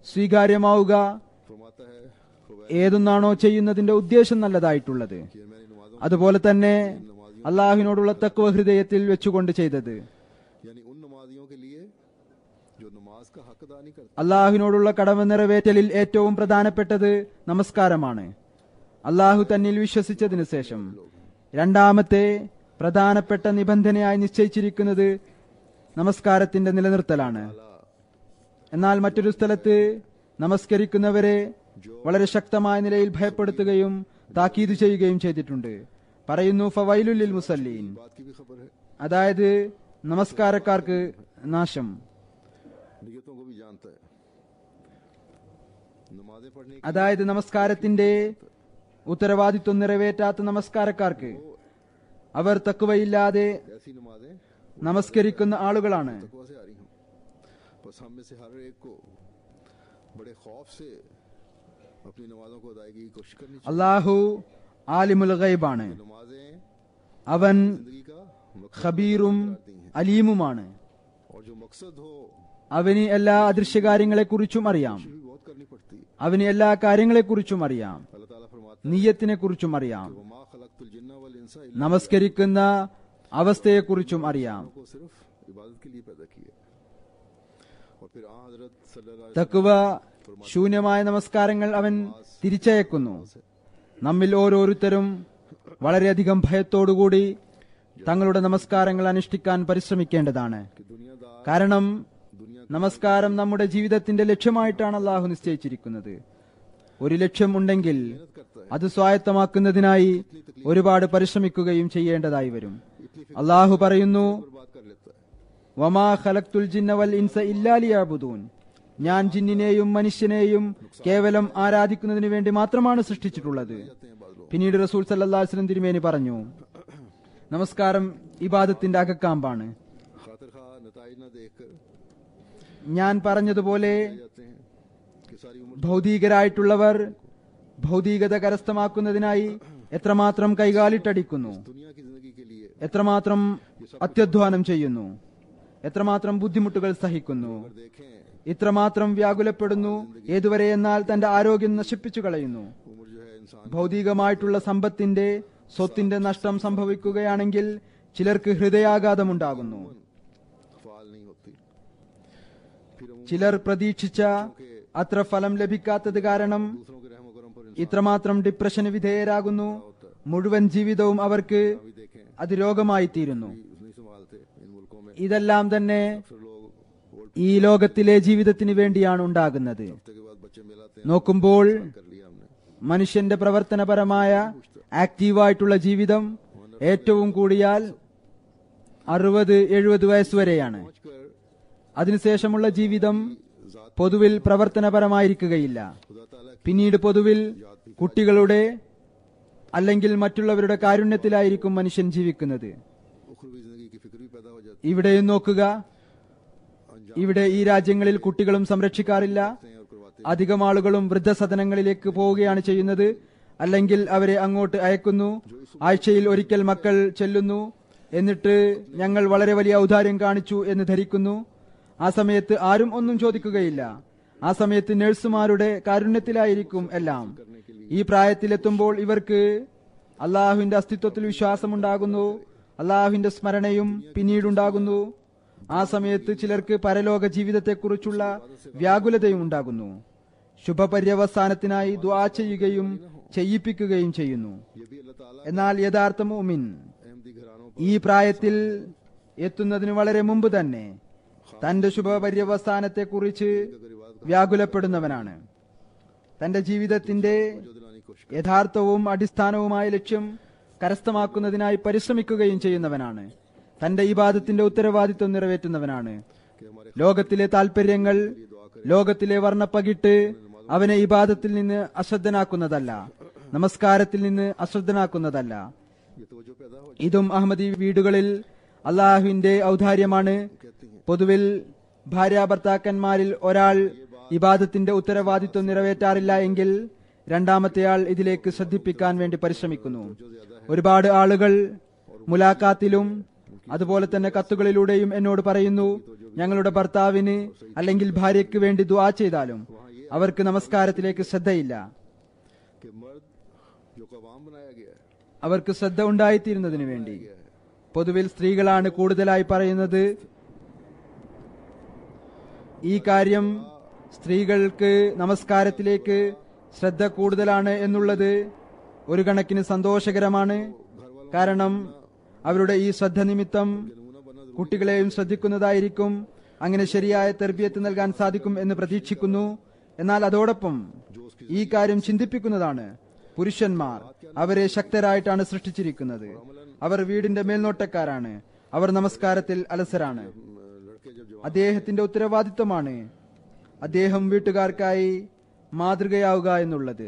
സ്വീകാര്യമാവുക ഏതൊന്നാണോ ചെയ്യുന്നതിന്റെ ഉദ്ദേശം നല്ലതായിട്ടുള്ളത്. അതുപോലെ തന്നെ അള്ളാഹുവിനോടുള്ള തഖ്വ ഹൃദയത്തിൽ വെച്ചുകൊണ്ട് ചെയ്തത്. അള്ളാഹുവിനോടുള്ള കടമ നിറവേറ്റലിൽ ഏറ്റവും പ്രധാനപ്പെട്ടത് നമസ്കാരമാണ്. അള്ളാഹു തന്നിൽ വിശ്വസിച്ചതിനു ശേഷം രണ്ടാമത്തെ പ്രധാനപ്പെട്ട നിബന്ധനയായി നിശ്ചയിച്ചിരിക്കുന്നത് നമസ്കാരത്തിന്റെ നിലനിർത്തലാണ്. എന്നാൽ മറ്റൊരു സ്ഥലത്ത് നമസ്കരിക്കുന്നവരെ വളരെ ശക്തമായ നിലയിൽ ഭയപ്പെടുത്തുകയും താക്കീത് ചെയ്യുകയും ചെയ്തിട്ടുണ്ട്. പറയുന്നു, ഫവൈലുൽ ലിൽ മുസല്ലീൻ, അതായത് നമസ്കാരക്കാർക്ക് നാശം. അതായത് നമസ്കാരത്തിന്റെ ഉത്തരവാദിത്വം നിറവേറ്റാത്ത നമസ്കാരക്കാർക്ക്, അവർ തഖ്വയില്ലാതെ നമസ്കരിക്കുന്ന ആളുകളാണ്. അല്ലാഹു ആലിമുൽ ഗൈബാണ്, അവൻ ഖബീറും അലീമുമാണ്. അവന് എല്ലാ അദൃശ്യകാര്യങ്ങളെക്കുറിച്ചും അറിയാം, അവന് എല്ലാ കാര്യങ്ങളെക്കുറിച്ചും അറിയാം, നീയത്തിനെ കുറിച്ചും അറിയാം, നമസ്കരിക്കുന്ന അവസ്ഥയെക്കുറിച്ചും അറിയാം. തഖ്വ ശൂന്യമായ നമസ്കാരങ്ങൾ അവൻ തിരിച്ചയക്കുന്നു. നമ്മിൽ ഓരോരുത്തരും വളരെയധികം ഭയത്തോടുകൂടി തങ്ങളുടെ നമസ്കാരങ്ങൾ അനുഷ്ഠിക്കാൻ പരിശ്രമിക്കേണ്ടതാണ്. കാരണം നമസ്കാരം നമ്മുടെ ജീവിതത്തിന്റെ ലക്ഷ്യമായിട്ടാണ് അള്ളാഹു നിശ്ചയിച്ചിരിക്കുന്നത്. ഒരു ലക്ഷ്യം ഉണ്ടെങ്കിൽ അത് സ്വായത്തമാക്കുന്നതിനായി ഒരുപാട് പരിശ്രമിക്കുകയും ചെയ്യേണ്ടതായി വരും. അള്ളാഹു പറയുന്നു, വമാ ഖലഖ്തുൽ ജിന്ന വൽ ഇൻസ ഇല്ലാ ലിയഅ്ബുദൂൻ, ഞാൻ ജിന്നിനെയും മനുഷ്യനെയും കേവലം ആരാധിക്കുന്നതിന് വേണ്ടി മാത്രമാണ് സൃഷ്ടിച്ചിട്ടുള്ളത്. പിന്നീട് റസൂൽ സല്ലല്ലാഹു അലൈഹി വസല്ലം തിരുമേനി പറഞ്ഞു, നമസ്കാരം ഇബാദത്തിന്റെ അകക്കാമ്പാണ്. ഞാൻ പറഞ്ഞതുപോലെ ഭൗതികരായിട്ടുള്ളവർ ഭൗതികത കരസ്ഥമാക്കുന്നതിനായി എത്രമാത്രം കൈകാലിട്ടടിക്കുന്നു, എത്രമാത്രം അത്യധ്വാനം ചെയ്യുന്നു, എത്രമാത്രം ബുദ്ധിമുട്ടുകൾ സഹിക്കുന്നു, ഇത്രമാത്രം വ്യാകുലപ്പെടുന്നു. ഏതുവരെ എന്നാൽ തന്റെ ആരോഗ്യം നശിപ്പിച്ചു കളയുന്നു. ഭൗതികമായിട്ടുള്ള സമ്പത്തിന്റെ സ്വത്തിന്റെ നഷ്ടം സംഭവിക്കുകയാണെങ്കിൽ ചിലർക്ക് ഹൃദയാഘാതമുണ്ടാകുന്നു. ചിലർ പ്രതീക്ഷിച്ച അത്ര ഫലം ലഭിക്കാത്തത് കാരണം ഇത്രമാത്രം ഡിപ്രഷന് വിധേയരാകുന്നു. മുഴുവൻ ജീവിതവും അവർക്ക് അത് രോഗമായി തീരുന്നു. ഇതെല്ലാം തന്നെ ഈ ലോകത്തിലെ ജീവിതത്തിന് വേണ്ടിയാണ് ഉണ്ടാകുന്നത്. നോക്കുമ്പോൾ മനുഷ്യന്റെ പ്രവർത്തനപരമായ ആക്റ്റീവായിട്ടുള്ള ജീവിതം ഏറ്റവും കൂടിയാൽ 60-70 വയസ്സുവരെയാണ്. അതിനുശേഷമുള്ള ജീവിതം പൊതുവിൽ പ്രവർത്തനപരമായിരിക്കുകയില്ല. പിന്നീട് പൊതുവിൽ കുട്ടികളുടെ അല്ലെങ്കിൽ മറ്റുള്ളവരുടെ കാരുണ്യത്തിലായിരിക്കും മനുഷ്യൻ ജീവിക്കുന്നത്. ഇവിടെയും നോക്കുക, ഇവിടെ ഈ രാജ്യങ്ങളിൽ കുട്ടികളും സംരക്ഷിക്കാറില്ല. അധികം ആളുകളും വൃദ്ധസദനങ്ങളിലേക്ക് പോവുകയാണ് ചെയ്യുന്നത്, അല്ലെങ്കിൽ അവരെ അങ്ങോട്ട് അയക്കുന്നു. ആഴ്ചയിൽ ഒരിക്കൽ മക്കൾ ചെല്ലുന്നു, എന്നിട്ട് ഞങ്ങൾ വളരെ വലിയ ഔദാര്യം കാണിച്ചു എന്ന് ധരിക്കുന്നു. ആ സമയത്ത് ആരും ഒന്നും ചോദിക്കുകയില്ല. ആ സമയത്ത് നഴ്സുമാരുടെ കാരുണ്യത്തിലായിരിക്കും എല്ലാം. ഈ പ്രായത്തിലെത്തുമ്പോൾ ഇവർക്ക് അള്ളാഹുവിന്റെ അസ്തിത്വത്തിൽ വിശ്വാസമുണ്ടാകുന്നു, അള്ളാഹുവിന്റെ സ്മരണയും പിന്നീടുണ്ടാകുന്നു. ആ സമയത്ത് ചിലർക്ക് പരലോക ജീവിതത്തെക്കുറിച്ചുള്ള വ്യാകുലതയും ഉണ്ടാകുന്നു. ശുഭപര്യവസാനത്തിനായി ദുആ ചെയ്യുകയും ചെയ്യിപ്പിക്കുകയും ചെയ്യുന്നു. എന്നാൽ യഥാർത്ഥ മുഅ്മിൻ ഈ പ്രായത്തിൽ എത്തുന്നതിന് വളരെ മുമ്പ് തന്നെ തന്റെ ശുഭപര്യവസാനത്തെക്കുറിച്ച് വ്യാകുലപ്പെടുന്നവനാണ്. തന്റെ ജീവിതത്തിന്റെ യഥാർത്ഥവും അടിസ്ഥാനവുമായ ലക്ഷ്യം കരസ്ഥമാക്കുന്നതിനായി പരിശ്രമിക്കുകയും ചെയ്യുന്നവനാണ്. തന്റെ ഇബാദത്തിന്റെ ഉത്തരവാദിത്വം നിറവേറ്റുന്നവനാണ്. ലോകത്തിലെ താൽപര്യങ്ങൾ, ലോകത്തിലെ വർണ്ണപ്പകിട്ട് അവനെ ഇബാദത്തിൽ നിന്ന് അശ്രദ്ധനാക്കുന്നതല്ല, നമസ്കാരത്തിൽ നിന്ന് അശ്രദ്ധനാക്കുന്നതല്ല. ഇതും അഹമ്മദി വീടുകളിൽ അള്ളാഹുവിന്റെ ഔദാര്യമാണ്. പൊതുവിൽ ഭാര്യാഭർത്താക്കന്മാരിൽ ഒരാൾ ഇബാദത്തിന്റെ ഉത്തരവാദിത്വം നിറവേറ്റാറില്ല എങ്കിൽ രണ്ടാമത്തെയാൾ ഇതിലേക്ക് ശ്രദ്ധിപ്പിക്കാൻ വേണ്ടി പരിശ്രമിക്കുന്നു. ഒരുപാട് ആളുകൾ മുലാഖാത്തിലും അതുപോലെ തന്നെ കത്തുകളിലൂടെയും എന്നോട് പറയുന്നു, ഞങ്ങളുടെ ഭർത്താവിന് അല്ലെങ്കിൽ ഭാര്യയ്ക്ക് വേണ്ടി ദുആ ചെയ്താലും അവർക്ക് നമസ്കാരത്തിലേക്ക് ശ്രദ്ധയില്ല. അവർക്ക് ശ്രദ്ധ ഉണ്ടായിത്തീരുന്നതിന് വേണ്ടി പൊതുവിൽ സ്ത്രീകളാണ് കൂടുതലായി പറയുന്നത്. ഈ കാര്യം സ്ത്രീകൾക്ക് നമസ്കാരത്തിലേക്ക് ശ്രദ്ധ കൂടുതലാണ് എന്നുള്ളത് ഒരു കണക്കിന് സന്തോഷകരമാണ്. കാരണം അവരുടെ ഈ ശ്രദ്ധ നിമിത്തം കുട്ടികളെയും ശ്രദ്ധിക്കുന്നതായിരിക്കും. അങ്ങനെ ശരിയായ തർബിയത്ത് നൽകാൻ സാധിക്കും എന്ന് പ്രതീക്ഷിക്കുന്നു. എന്നാൽ അതോടൊപ്പം ഈ കാര്യം ചിന്തിപ്പിക്കുന്നതാണ്. പുരുഷന്മാർ അവരെ ശക്തരായിട്ടാണ് സൃഷ്ടിച്ചിരിക്കുന്നത്. അവർ വീടിന്റെ മേൽനോട്ടക്കാരാണ്. അവർ നമസ്കാരത്തിൽ അലസരാണ്. അദ്ദേഹത്തിന്റെ ഉത്തരവാദിത്വമാണ് അദ്ദേഹം വീട്ടുകാർക്കായി മാതൃകയാവുക എന്നുള്ളത്.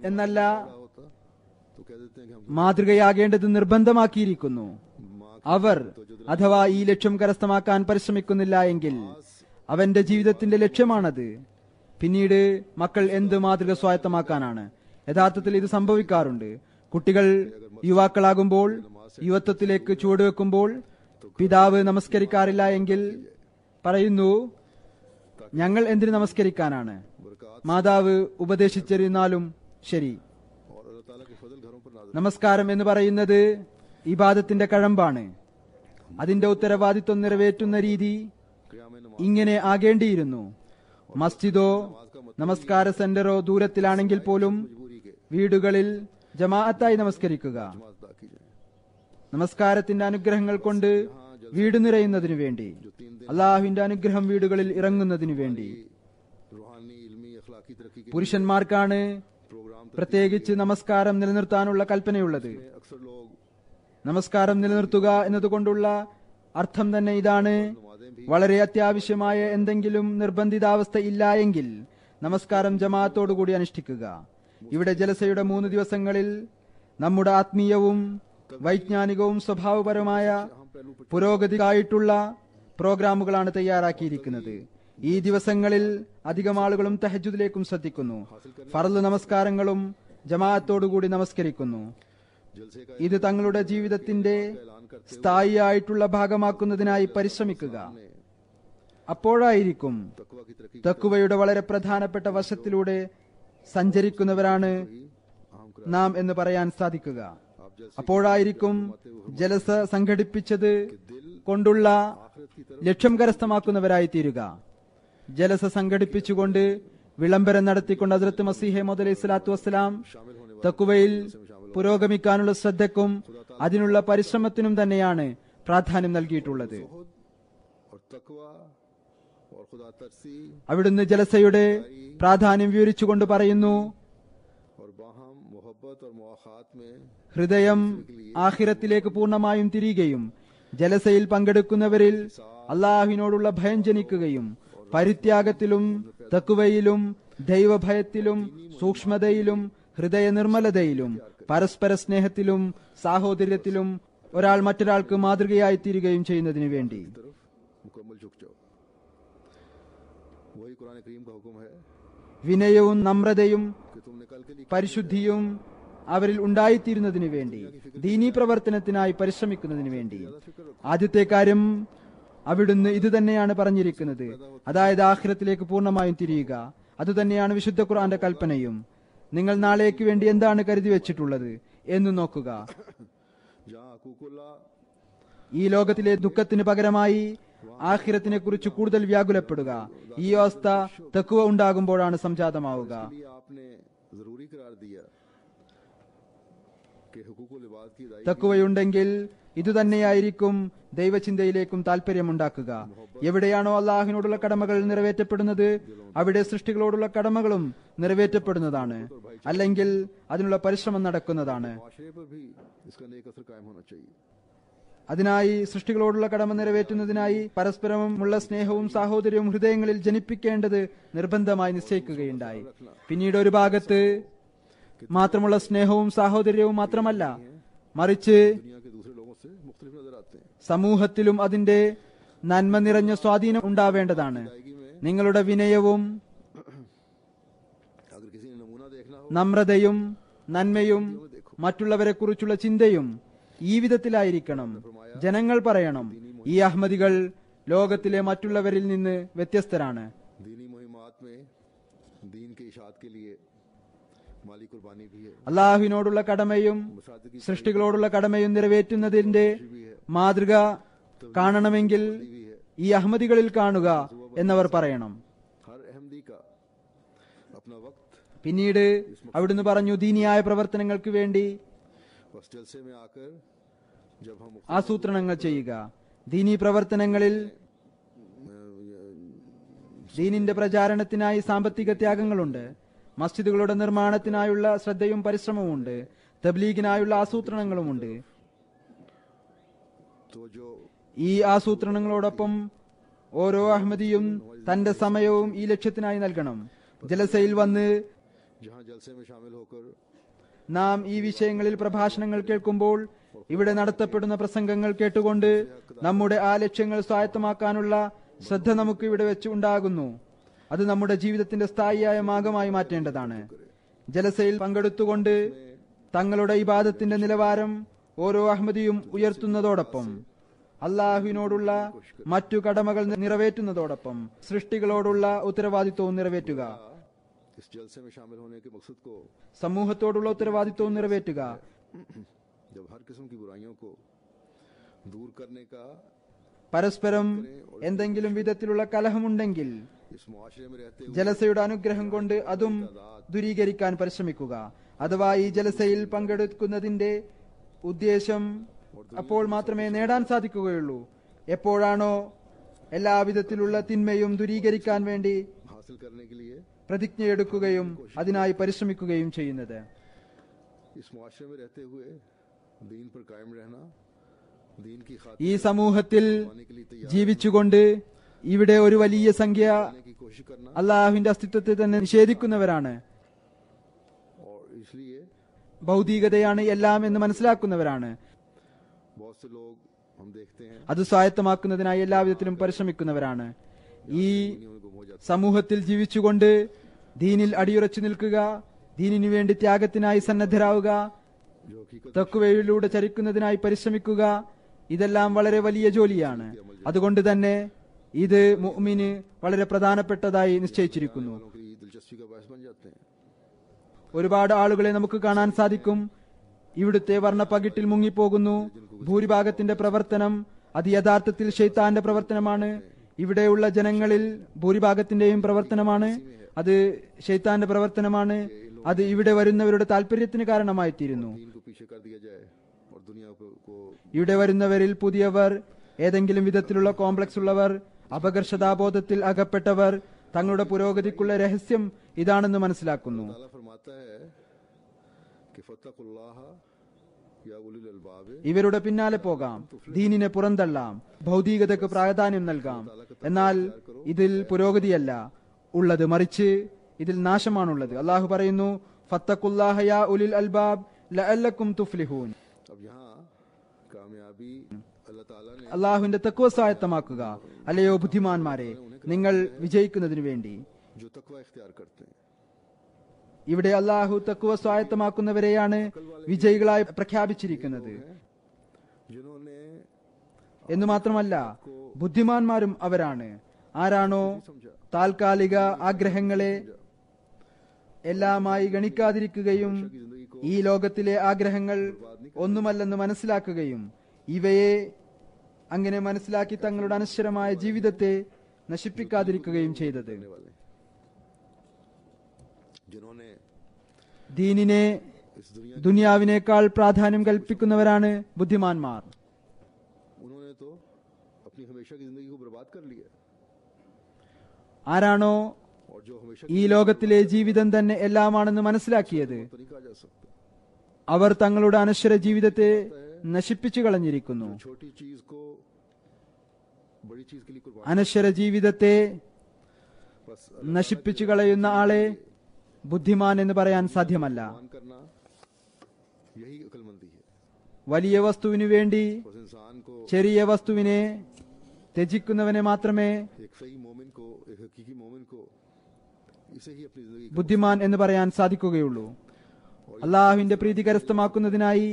എന്നല്ല, മാതൃകയാകേണ്ടത് നിർബന്ധമാക്കിയിരിക്കുന്നു. അവർ അഥവാ ഈ ലക്ഷ്യം കരസ്ഥമാക്കാൻ പരിശ്രമിക്കുന്നില്ല എങ്കിൽ അവന്റെ ജീവിതത്തിന്റെ ലക്ഷ്യമാണത്. പിന്നീട് മക്കൾ എന്ത് മാതൃക സ്വായത്തമാക്കാനാണ്? യഥാർത്ഥത്തിൽ ഇത് സംഭവിക്കാറുണ്ട്. കുട്ടികൾ യുവാക്കളാകുമ്പോൾ, യുവത്വത്തിലേക്ക് ചുവടുവെക്കുമ്പോൾ പിതാവ് നമസ്കരിക്കാറില്ല എങ്കിൽ പറയുന്നു, ഞങ്ങൾ എന്തിനു നമസ്കരിക്കാനാണ്? മാതാവ് ഉപദേശിച്ചിരുന്നാലും ശരി. നമസ്കാരം എന്ന് പറയുന്നത് ഇബാദത്തിന്റെ കഴമ്പാണ്. അതിന്റെ ഉത്തരവാദിത്വം നിറവേറ്റുന്ന രീതി ഇങ്ങനെ ആകേണ്ടിയിരുന്നു. മസ്ജിദോ നമസ്കാര സെന്ററോ ദൂരത്തിലാണെങ്കിൽ പോലും വീടുകളിൽ ജമാഅത്തായി നമസ്കരിക്കുക. നമസ്കാരത്തിന്റെ അനുഗ്രഹങ്ങൾ കൊണ്ട് വീട് നിറയുന്നതിനു വേണ്ടി, അള്ളാഹുവിന്റെ അനുഗ്രഹം വീടുകളിൽ ഇറങ്ങുന്നതിനു വേണ്ടി. रूहानी इल्मी अखलाकी तरक्की के പുരുഷന്മാർക്കാണ് प्रोग्राम പ്രത്യേകിച്ച് നമസ്കാരം നിലനിർത്താനുള്ള കൽപ്പനയുള്ളത്. अक्सर लोग നമസ്കാരം നിലനിർത്തുക എന്നതുകൊണ്ടുള്ള അർത്ഥം തന്നെ ഇതാണ്: വളരെ അത്യാവശ്യമായ എന്തെങ്കിലും നിർബന്ധിതാവസ്ഥ ഇല്ല എങ്കിൽ നമസ്കാരം ജമാഅത്തോടുകൂടി അനുഷ്ഠിക്കുക. ഇവിടെ ജലസയുടെ 3 ദിവസങ്ങളിൽ നമ്മുടെ ആത്മീയവും വൈജ്ഞാനികവും സ്വഭാവപരമായ പുരോഗതിക്കായിട്ടുള്ള പ്രോഗ്രാമുകളാണ് തയ്യാറാക്കിയിരിക്കുന്നത്. ഈ ദിവസങ്ങളിൽ അധികം ആളുകളും തഹജ്ജുദിലേക്കും ശ്രദ്ധിക്കുന്നു. ഫർള് നമസ്കാരങ്ങളും ജമാഅത്തോടുകൂടി നമസ്കരിക്കുന്നു. जलसे का ഇത് തങ്ങളുടെ ജീവിതത്തിന്റെ സ്ഥായിയായിട്ടുള്ള ഭാഗമാക്കുന്നതിനായി പരിശ്രമിക്കുക. അപ്പോഴായിരിക്കും तकवा की तरक्की തഖ്വയുടെ വളരെ പ്രധാനപ്പെട്ട വശത്തിലൂടെ സഞ്ചരിക്കുന്നവരാണ് आम कर നാം എന്ന് പറയാൻ സാധിക്കുക. आप जलसे അപ്പോഴായിരിക്കും ജലസ സംഘടിപ്പിച്ചത് കൊണ്ടുള്ള आखिरत की तरफ ലക്ഷ്യം കരസ്ഥമാക്കുന്നവരായി തീരുക. ജലസ സംഘടിപ്പിച്ചുകൊണ്ട് വിളംബരം നടത്തിക്കൊണ്ട് ഹസ്രത്ത് മസീഹെ മൗഊദ് അലൈഹി സ്വലാത്തു വസ്സലാം शामिल होने തഖ്വയിൽ പുരോഗമിക്കാനുള്ള ശ്രദ്ധക്കും അതിനുള്ള പരിശ്രമത്തിനും തന്നെയാണ് പ്രാധാന്യം നൽകിയിട്ടുള്ളത്. खुद और तकवा और खुदा तरसी അവിടുന്ന് ജലസയുടെ പ്രാധാന്യം വിവരിച്ചുകൊണ്ട് പറയുന്നു: और बाहम मोहब्बत और मुआखात में ഹൃദയം ആഖിറത്തിലേക്ക് പൂർണ്ണമായും തിരിയുകയും ജലസയിൽ പങ്കെടുക്കുന്നവരിൽ അള്ളാഹുവിനോടുള്ള ഭയം ജനിക്കുകയും പരിത്യാഗത്തിലും തഖ്വയിലും ദൈവഭയത്തിലും സൂക്ഷ്മതയിലും ഹൃദയ നിർമ്മലതയിലും പരസ്പര സ്നേഹത്തിലും സാഹോദര്യത്തിലും ഒരാൾ മറ്റൊരാൾക്ക് മാതൃകയായി തീരുകയും ചെയ്യുന്നതിനു വേണ്ടി. तरफ मुकम्मल झुक जाओ. वही कुरान करीम का हुक्म है വിനയവും നമ്രതയും कि तुमने कल के लिए പരിശുദ്ധിയും അവരിൽ ഉണ്ടായിത്തീരുന്നതിനു വേണ്ടി, ദീനീ പ്രവർത്തനത്തിനായി പരിശ്രമിക്കുന്നതിനു വേണ്ടി. ആദ്യത്തെ കാര്യം അവിടുന്ന് ഇത് തന്നെയാണ് പറഞ്ഞിരിക്കുന്നത്, അതായത് ആഖിറത്തിലേക്ക് പൂർണ്ണമായും തിരിയുക. അതുതന്നെയാണ് വിശുദ്ധ ഖുർആന്റെ കൽപ്പനയും. നിങ്ങൾ നാളേക്ക് വേണ്ടി എന്താണ് കരുതി വെച്ചിട്ടുള്ളത് എന്ന് നോക്കുക. जहाँ हकूकुल्लाह ഈ ലോകത്തിലെ ദുഃഖത്തിന് പകരമായി ആഖിറത്തിനെ കുറിച്ച് കൂടുതൽ വ്യാകുലപ്പെടുക. ഈ അവസ്ഥ തഖ്വ ഉണ്ടാകുമ്പോഴാണ് സംജാതമാവുക. लिए आपने जरूरी करार दिया कि हुकूकुल इबाद की अदायगी തഖ്വയുണ്ടെങ്കിൽ ഇതുതന്നെയായിരിക്കും ദൈവചിന്തയിലേക്കും താല്പര്യമുണ്ടാക്കുക. എവിടെയാണോ അള്ളാഹുവിനോടുള്ള കടമകൾ നിറവേറ്റപ്പെടുന്നത് അവിടെ സൃഷ്ടികളോടുള്ള കടമകളും നിറവേറ്റപ്പെടുന്നതാണ്, അല്ലെങ്കിൽ അതിനുള്ള പരിശ്രമം നടക്കുന്നതാണ്. माशरे पर भी इसका नेक असर कायम होना चाहिए. അതിനായി സൃഷ്ടികളോടുള്ള കടമ നിറവേറ്റുന്നതിനായി പരസ്പരമുള്ള സ്നേഹവും സാഹോദര്യവും ഹൃദയങ്ങളിൽ ജനിപ്പിക്കേണ്ടത് നിർബന്ധമായി നിശ്ചയിക്കുകയുണ്ടായി. പിന്നീട് ഒരു ഭാഗത്ത് മാത്രമുള്ള സ്നേഹവും സാഹോദര്യവും മാത്രമല്ല, മറിച്ച് दुनिया के दूसरे लोगों से मुख्तलिफ नजर आते हैं. സമൂഹത്തിലും അതിന്റെ നന്മ നിറഞ്ഞ സ്വാധീനം ഉണ്ടാവേണ്ടതാണ്. നിങ്ങളുടെ വിനയവും अगर किसी ने नमूना देखना हो നമ്രതയും നന്മയും മറ്റുള്ളവരെ കുറിച്ചുള്ള ചിന്തയും ഈ വിധത്തിലായിരിക്കണം. ജനങ്ങൾ പറയണം, ഈ അഹമ്മദികൾ ലോകത്തിലെ മറ്റുള്ളവരിൽ നിന്ന് വ്യത്യസ്തരാണ്. दीनी मुहिमात में दीन के इशात के लिए माली कुर्बानी भी है, അള്ളാഹുവിനോടുള്ള കടമയും मुसादगी സൃഷ്ടികളോടുള്ള കടമയും നിറവേറ്റുന്നതിന്റെ മാതൃക കാണണമെങ്കിൽ ഈ അഹമ്മദികളിൽ കാണുക എന്നവർ പറയണം. हर अहमदी का अपना वक्त പിന്നീട് അവിടുന്ന് പറഞ്ഞു, ദീനിയായ പ്രവർത്തനങ്ങൾക്ക് വേണ്ടി बस जलसे में आकर जब हम ആസൂത്രണങ്ങൾ ചെയ്യുക. ദീനീ പ്രവർത്തനങ്ങളിൽ ദീനിന്റെ പ്രചാരണത്തിനായി സാമ്പത്തിക ത്യാഗങ്ങളുണ്ട്, മസ്ജിദുകളുടെ നിർമ്മാണത്തിനായുള്ള ശ്രദ്ധയും പരിശ്രമവുമുണ്ട്, തബ്ലീഗിനായുള്ള ആസൂത്രണങ്ങളുമുണ്ട്. तो जो ഈ ആസൂത്രണങ്ങളോടൊപ്പം ഓരോ അഹമ്മദിയും തന്റെ സമയവും ഈ ലക്ഷ്യത്തിനായി നൽകണം. ജലസയിൽ വന്ന് जहाँ जलसे में शामिल होकर നാം ഈ വിഷയങ്ങളിൽ പ്രഭാഷണങ്ങൾ കേൾക്കുമ്പോൾ ഇവിടെ നടത്തപ്പെടുന്ന പ്രസംഗങ്ങൾ കേട്ടുകൊണ്ട് നമ്മുടെ ആ ലക്ഷ്യങ്ങൾ സ്വായത്തമാക്കാനുള്ള ശ്രദ്ധ നമുക്ക് ഇവിടെ വെച്ച് ഉണ്ടാകുന്നു. അത് നമ്മുടെ ജീവിതത്തിന്റെ സ്ഥായിയായ മാർഗമായി മാറ്റേണ്ടതാണ്. ജലസയിൽ പങ്കെടുത്തുകൊണ്ട് തങ്ങളുടെ ഇബാദത്തിന്റെ നിലവാരം ഓരോ അഹമ്മദിയും ഉയർത്തുന്നതോടൊപ്പം അള്ളാഹുവിനോടുള്ള മറ്റു കടമകൾ നിറവേറ്റുന്നതോടൊപ്പം സൃഷ്ടികളോടുള്ള ഉത്തരവാദിത്വവും നിറവേറ്റുക, इस जलसे में शामिल होने के मकसद को സമൂഹത്തോടുള്ള ഉത്തരവാദിത്വവും നിറവേറ്റുക. जब हर किस्म की बुराइयों को दूर करने का പരസ്പരം എന്തെങ്കിലും വിധത്തിലുള്ള കലഹമുണ്ടെങ്കിൽ इस मुआशरे में रहते हुए ജലസയുടെ അനുഗ്രഹം കൊണ്ട് അതും ദൂരീകരിക്കാൻ പരിശ്രമിക്കുക. അഥവാ ഈ ജലസയിൽ പങ്കെടുക്കുന്നതിന്റെ ഉദ്ദേശം അപ്പോൾ മാത്രമേ നേടാൻ സാധിക്കുകയുള്ളൂ. എപ്പോഴാണോ എല്ലാവിധത്തിലുള്ള തിന്മയും ദൂരീകരിക്കാൻ വേണ്ടി हासिल करने के लिए പ്രതിജ്ഞയെടുക്കുകയും അതിനായി പരിശ്രമിക്കുകയും ചെയ്യുന്നത്. इस मुआशरे में रहते हुए दीन पर कायम रहना, दीन की ഈ സമൂഹത്തിൽ खाने के लिए तैयार ജീവിച്ചുകൊണ്ട് ഇവിടെ ഒരു വലിയ സംഖ്യ रहने की कोशिश करना, അള്ളാഹുവിന്റെ അസ്തിത്വത്തെ തന്നെ നിഷേധിക്കുന്നവരാണ്. और इसलिए ഭൗതികതയാണ് എല്ലാം എന്ന് മനസ്സിലാക്കുന്നവരാണ്. बहुत से लोग हम देखते हैं അത് സ്വായത്തമാക്കുന്നതിനായി എല്ലാവിധത്തിലും പരിശ്രമിക്കുന്നവരാണ്. ഈ दुनिया में गुम हो जाते സമൂഹത്തിൽ ജീവിച്ചുകൊണ്ട് ദീനിൽ അടിയുറച്ചു നിൽക്കുക, ദീനിനു വേണ്ടി ത്യാഗത്തിനായി സന്നദ്ധരാവുക, हैं, जो हकीकत തഖ്വയിലൂടെ ചരിക്കുന്നതിനായി പരിശ്രമിക്കുക, ഇതെല്ലാം വളരെ വലിയ ജോലിയാണ്. അതുകൊണ്ട് തന്നെ ഇത് മുഅ്മിന് വളരെ പ്രധാനപ്പെട്ടതായി നിശ്ചയിച്ചിരിക്കുന്നു. वालों के लिए दिलचस्पी का बायस बन जाते हैं। ഒരുപാട് ആളുകളെ നമുക്ക് കാണാൻ സാധിക്കും ഇവിടുത്തെ വർണ്ണപ്പകിട്ടിൽ മുങ്ങിപ്പോകുന്നു. ഭൂരിഭാഗത്തിന്റെ പ്രവർത്തനം അത് യഥാർത്ഥത്തിൽ ശൈത്താന്റെ പ്രവർത്തനമാണ്. ഇവിടെയുള്ള ജനങ്ങളിൽ ഭൂരിഭാഗത്തിന്റെയും പ്രവർത്തനമാണ് അത് ശൈത്താന്റെ പ്രവർത്തനമാണ്. അത് ഇവിടെ വരുന്നവരുടെ താല്പര്യത്തിന് കാരണമായിത്തീരുന്നു. दीन को पीछे कर दिया जाए और दुनिया को ഇവിടെ വരുന്നവരിൽ പുതിയവർ, ഏതെങ്കിലും വിധത്തിലുള്ള കോംപ്ലക്സ് ഉള്ളവർ, അപകർഷതാബോധത്തിൽ അകപ്പെട്ടവർ തങ്ങളുടെ പുരോഗതിക്കുള്ള രഹസ്യം ഇതാണെന്ന് മനസ്സിലാക്കുന്നു. ताला फरमाता है कि फत्तकुल्लाह या उलिल अल्बाब, ഇവരുടെ പിന്നാലെ പോകാം, ദീനിനെ പുറന്തള്ളാം, ഭൗതികതയ്ക്ക് പ്രാധാന്യം നൽകാം. എന്നാൽ ഇതിൽ പുരോഗതിയല്ല ഉള്ളത്, മറിച്ച് ഇതിൽ നാശമാണുള്ളത്. അള്ളാഹു പറയുന്നു, ഫത്തഖുല്ലാഹ യാ ഉലിൽ അൽബാബ് ലഅല്ലക്കും തുഫ്ലിഹൂൻ. अब यहाँ कामयाबी अल्लाह ताला ने അള്ളാഹുവിന്റെ തഖ്വ സ്വായത്തമാക്കുക, അല്ലയോ ബുദ്ധിമാന്മാരെ, നിങ്ങൾ വിജയിക്കുന്നതിനു വേണ്ടി. जो तकवा इख्तियार करते हैं, ഇവിടെ അള്ളാഹു തഖ്വ സ്വായത്തമാക്കുന്നവരെയാണ് വിജയികളായി പ്രഖ്യാപിച്ചിരിക്കുന്നത്. जिन्होंने എന്നു മാത്രമല്ല ബുദ്ധിമാന്മാരും അവരാണ്. ആരാണോ താൽക്കാലിക ആഗ്രഹങ്ങളെ എല്ലാമായി ഗണിക്കാതിരിക്കുകയും ഈ ലോകത്തിലെ ആഗ്രഹങ്ങൾ ഒന്നുമല്ലെന്ന് മനസ്സിലാക്കുകയും ഇവയെ അങ്ങനെ മനസ്സിലാക്കി തങ്ങളുടെ അനശ്വരമായ ജീവിതത്തെ നശിപ്പിക്കാതിരിക്കുകയും ചെയ്തത്. वाले जिन्होंने ദീനിനെ इस दुनिया ദുനിയാവിനേക്കാൾ പ്രാധാന്യം കൽപ്പിക്കുന്നവരാണ് ബുദ്ധിമാന്മാർ. उन्होंने तो अपनी हमेशा की जिंदगी को बर्बाद कर लिया, ആരാണോ और जो हमेशा ഈ ലോകത്തിലെ ജീവിതം തന്നെ എല്ലാമാണെന്ന് മനസ്സിലാക്കിയത് तो नहीं कहा जा सकता। അവർ തങ്ങളുടെ അനശ്വര ജീവിതത്തെ നശിപ്പിച്ചു കളഞ്ഞിരിക്കുന്നു. छोटी चीज को बड़ी चीज के लिए कुर्बान, അനശ്വര ജീവിതത്തെ बस നശിപ്പിച്ചു കളയുന്ന ആളെ ബുദ്ധിമാൻ എന്ന് പറയാൻ സാധ്യമല്ല. मान करना यही अक्लमंदी है। വലിയ വസ്തുവിനു വേണ്ടി उस इंसान को, ചെറിയ വസ്തുവിനെ ത്യജിക്കുന്നവനെ മാത്രമേ एक सही मोमिन को, एक हकीकी मोमिन को इसे ही अपनी जिंदगी का ബുദ്ധിമാൻ എന്ന് പറയാൻ സാധിക്കുകയുള്ളൂ. അള്ളാഹുവിന്റെ പ്രീതി കരസ്ഥമാക്കുന്നതിനായി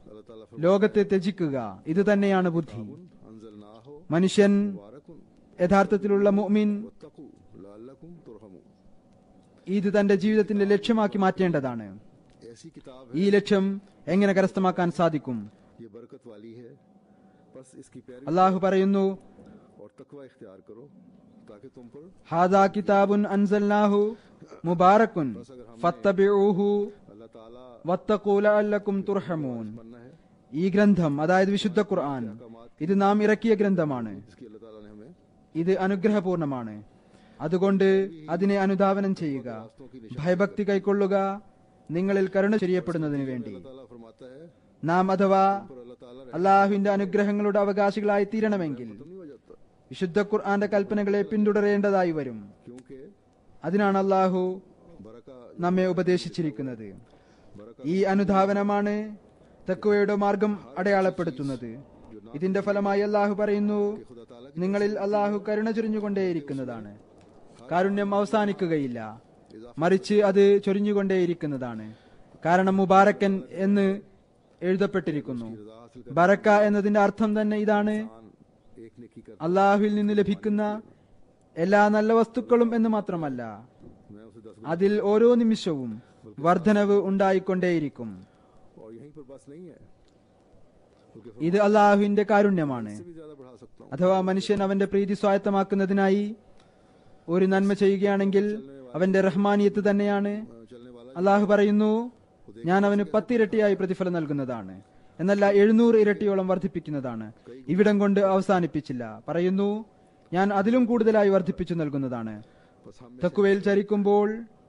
अल्लाह ताला ലോകത്തെ ത്യജിക്കുക, ഇത് തന്നെയാണ് ബുദ്ധി. अंजलनाहु മനുഷ്യൻ मुबारकुन യഥാർത്ഥത്തിലുള്ള മുഅ്മിൻ वत्तकू लअल्लकुम तुरहमून। ഇത് തന്റെ ജീവിതത്തിന്റെ ലക്ഷ്യമാക്കി മാറ്റേണ്ടതാണ്. ऐसी किताब ഈ ലക്ഷ്യം എങ്ങനെ കരസ്ഥമാക്കാൻ സാധിക്കും? ये बरकत वाली है, बस इसकी पैरवी അള്ളാഹു പറയുന്നു, और तकवा इख्तियार करो ताकि तुम पर ഹാദാ കിതാബുൻ അൻസൽനാഹു മുബാറകുൻ ഫത്തബിഊഹു अल्लाह ताला വത്തഖൂ ലഅല്ലകും തുർഹമൂൻ. बनना है, ഈ ഗ്രന്ഥം, അതായത് വിശുദ്ധ ഖുർആൻ, ഇത് നാം ഇറക്കിയ ഗ്രന്ഥമാണ്. इसकी अल्लाह ताला ने हमें ഇത് അനുഗ്രഹപൂർണമാണ്. അതുകൊണ്ട് അതിനെ അനുധാവനം ചെയ്യുക, ഭയഭക്തി കൈക്കൊള്ളുക, നിങ്ങളിൽ കരുണ ചൊരിയപ്പെടുന്നതിനു വേണ്ടി. अल्लाह ताला फरमाता है നാം അഥവാ पर अल्लाह ताला അള്ളാഹുവിന്റെ അനുഗ്രഹങ്ങളുടെ അവകാശികളായി തീരണമെങ്കിൽ रहम नहीं हो जाता, വിശുദ്ധ ഖുർആന്റെ കൽപ്പനകളെ പിന്തുടരേണ്ടതായി വരും. क्योंकि അതിനാണ് അള്ളാഹു बरका നമ്മെ ഉപദേശിച്ചിരിക്കുന്നത്. बरका ഈ അനുധാവനമാണ് തഖ്വയുടെ മാർഗം അടയാളപ്പെടുത്തുന്നത്. ഇതിന്റെ ഫലമായി അള്ളാഹു പറയുന്നു, खुदा ताला നിങ്ങളിൽ അള്ളാഹു കരുണ ചൊരിഞ്ഞുകൊണ്ടേയിരിക്കുന്നതാണ്. കാരുണ്യം അവസാനിക്കുകയില്ല, മറിച്ച് അത് ചൊരിഞ്ഞുകൊണ്ടേയിരിക്കുന്നതാണ്. കാരണം മുബാരക്കൻ എന്ന് എഴുതപ്പെട്ടിരിക്കുന്നു. रजा हासिल ബറക്ക എന്നതിന്റെ അർത്ഥം തന്നെ ഇതാണ്, कर एक नेकी कर, അള്ളാഹുവിൽ നിന്ന് ലഭിക്കുന്ന എല്ലാ നല്ല വസ്തുക്കളും എന്ന് മാത്രമല്ല, मैं उसे 10 അതിൽ ഓരോ നിമിഷവും വർധനവ് ഉണ്ടായിക്കൊണ്ടേയിരിക്കും. और यहीं पर बस नहीं है, क्योंकि ഇത് അള്ളാഹുവിന്റെ കാരുണ്യമാണ്. भी ज्यादा बढ़ा सकता हूँ। അഥവാ മനുഷ്യൻ അവന്റെ പ്രീതി സ്വായത്തമാക്കുന്നതിനായി ഒരു നന്മ ചെയ്യുകയാണെങ്കിൽ അവന്റെ റഹ്മാനിയത്ത് തന്നെയാണ്. चलने वाला അള്ളാഹു പറയുന്നു, ഞാൻ അവന് 10 ഇരട്ടിയായി പ്രതിഫലം നൽകുന്നതാണ്. എന്നല്ല 700 ഇരട്ടിയോളം വർദ്ധിപ്പിക്കുന്നതാണ്. ഇവിടം കൊണ്ട് അവസാനിപ്പിച്ചില്ല. പറയുന്നു, ഞാൻ അതിലും കൂടുതലായി വർദ്ധിപ്പിച്ചു നൽകുന്നതാണ്. बस हम തഖ്വയിൽ ചരിക്കുമ്പോൾ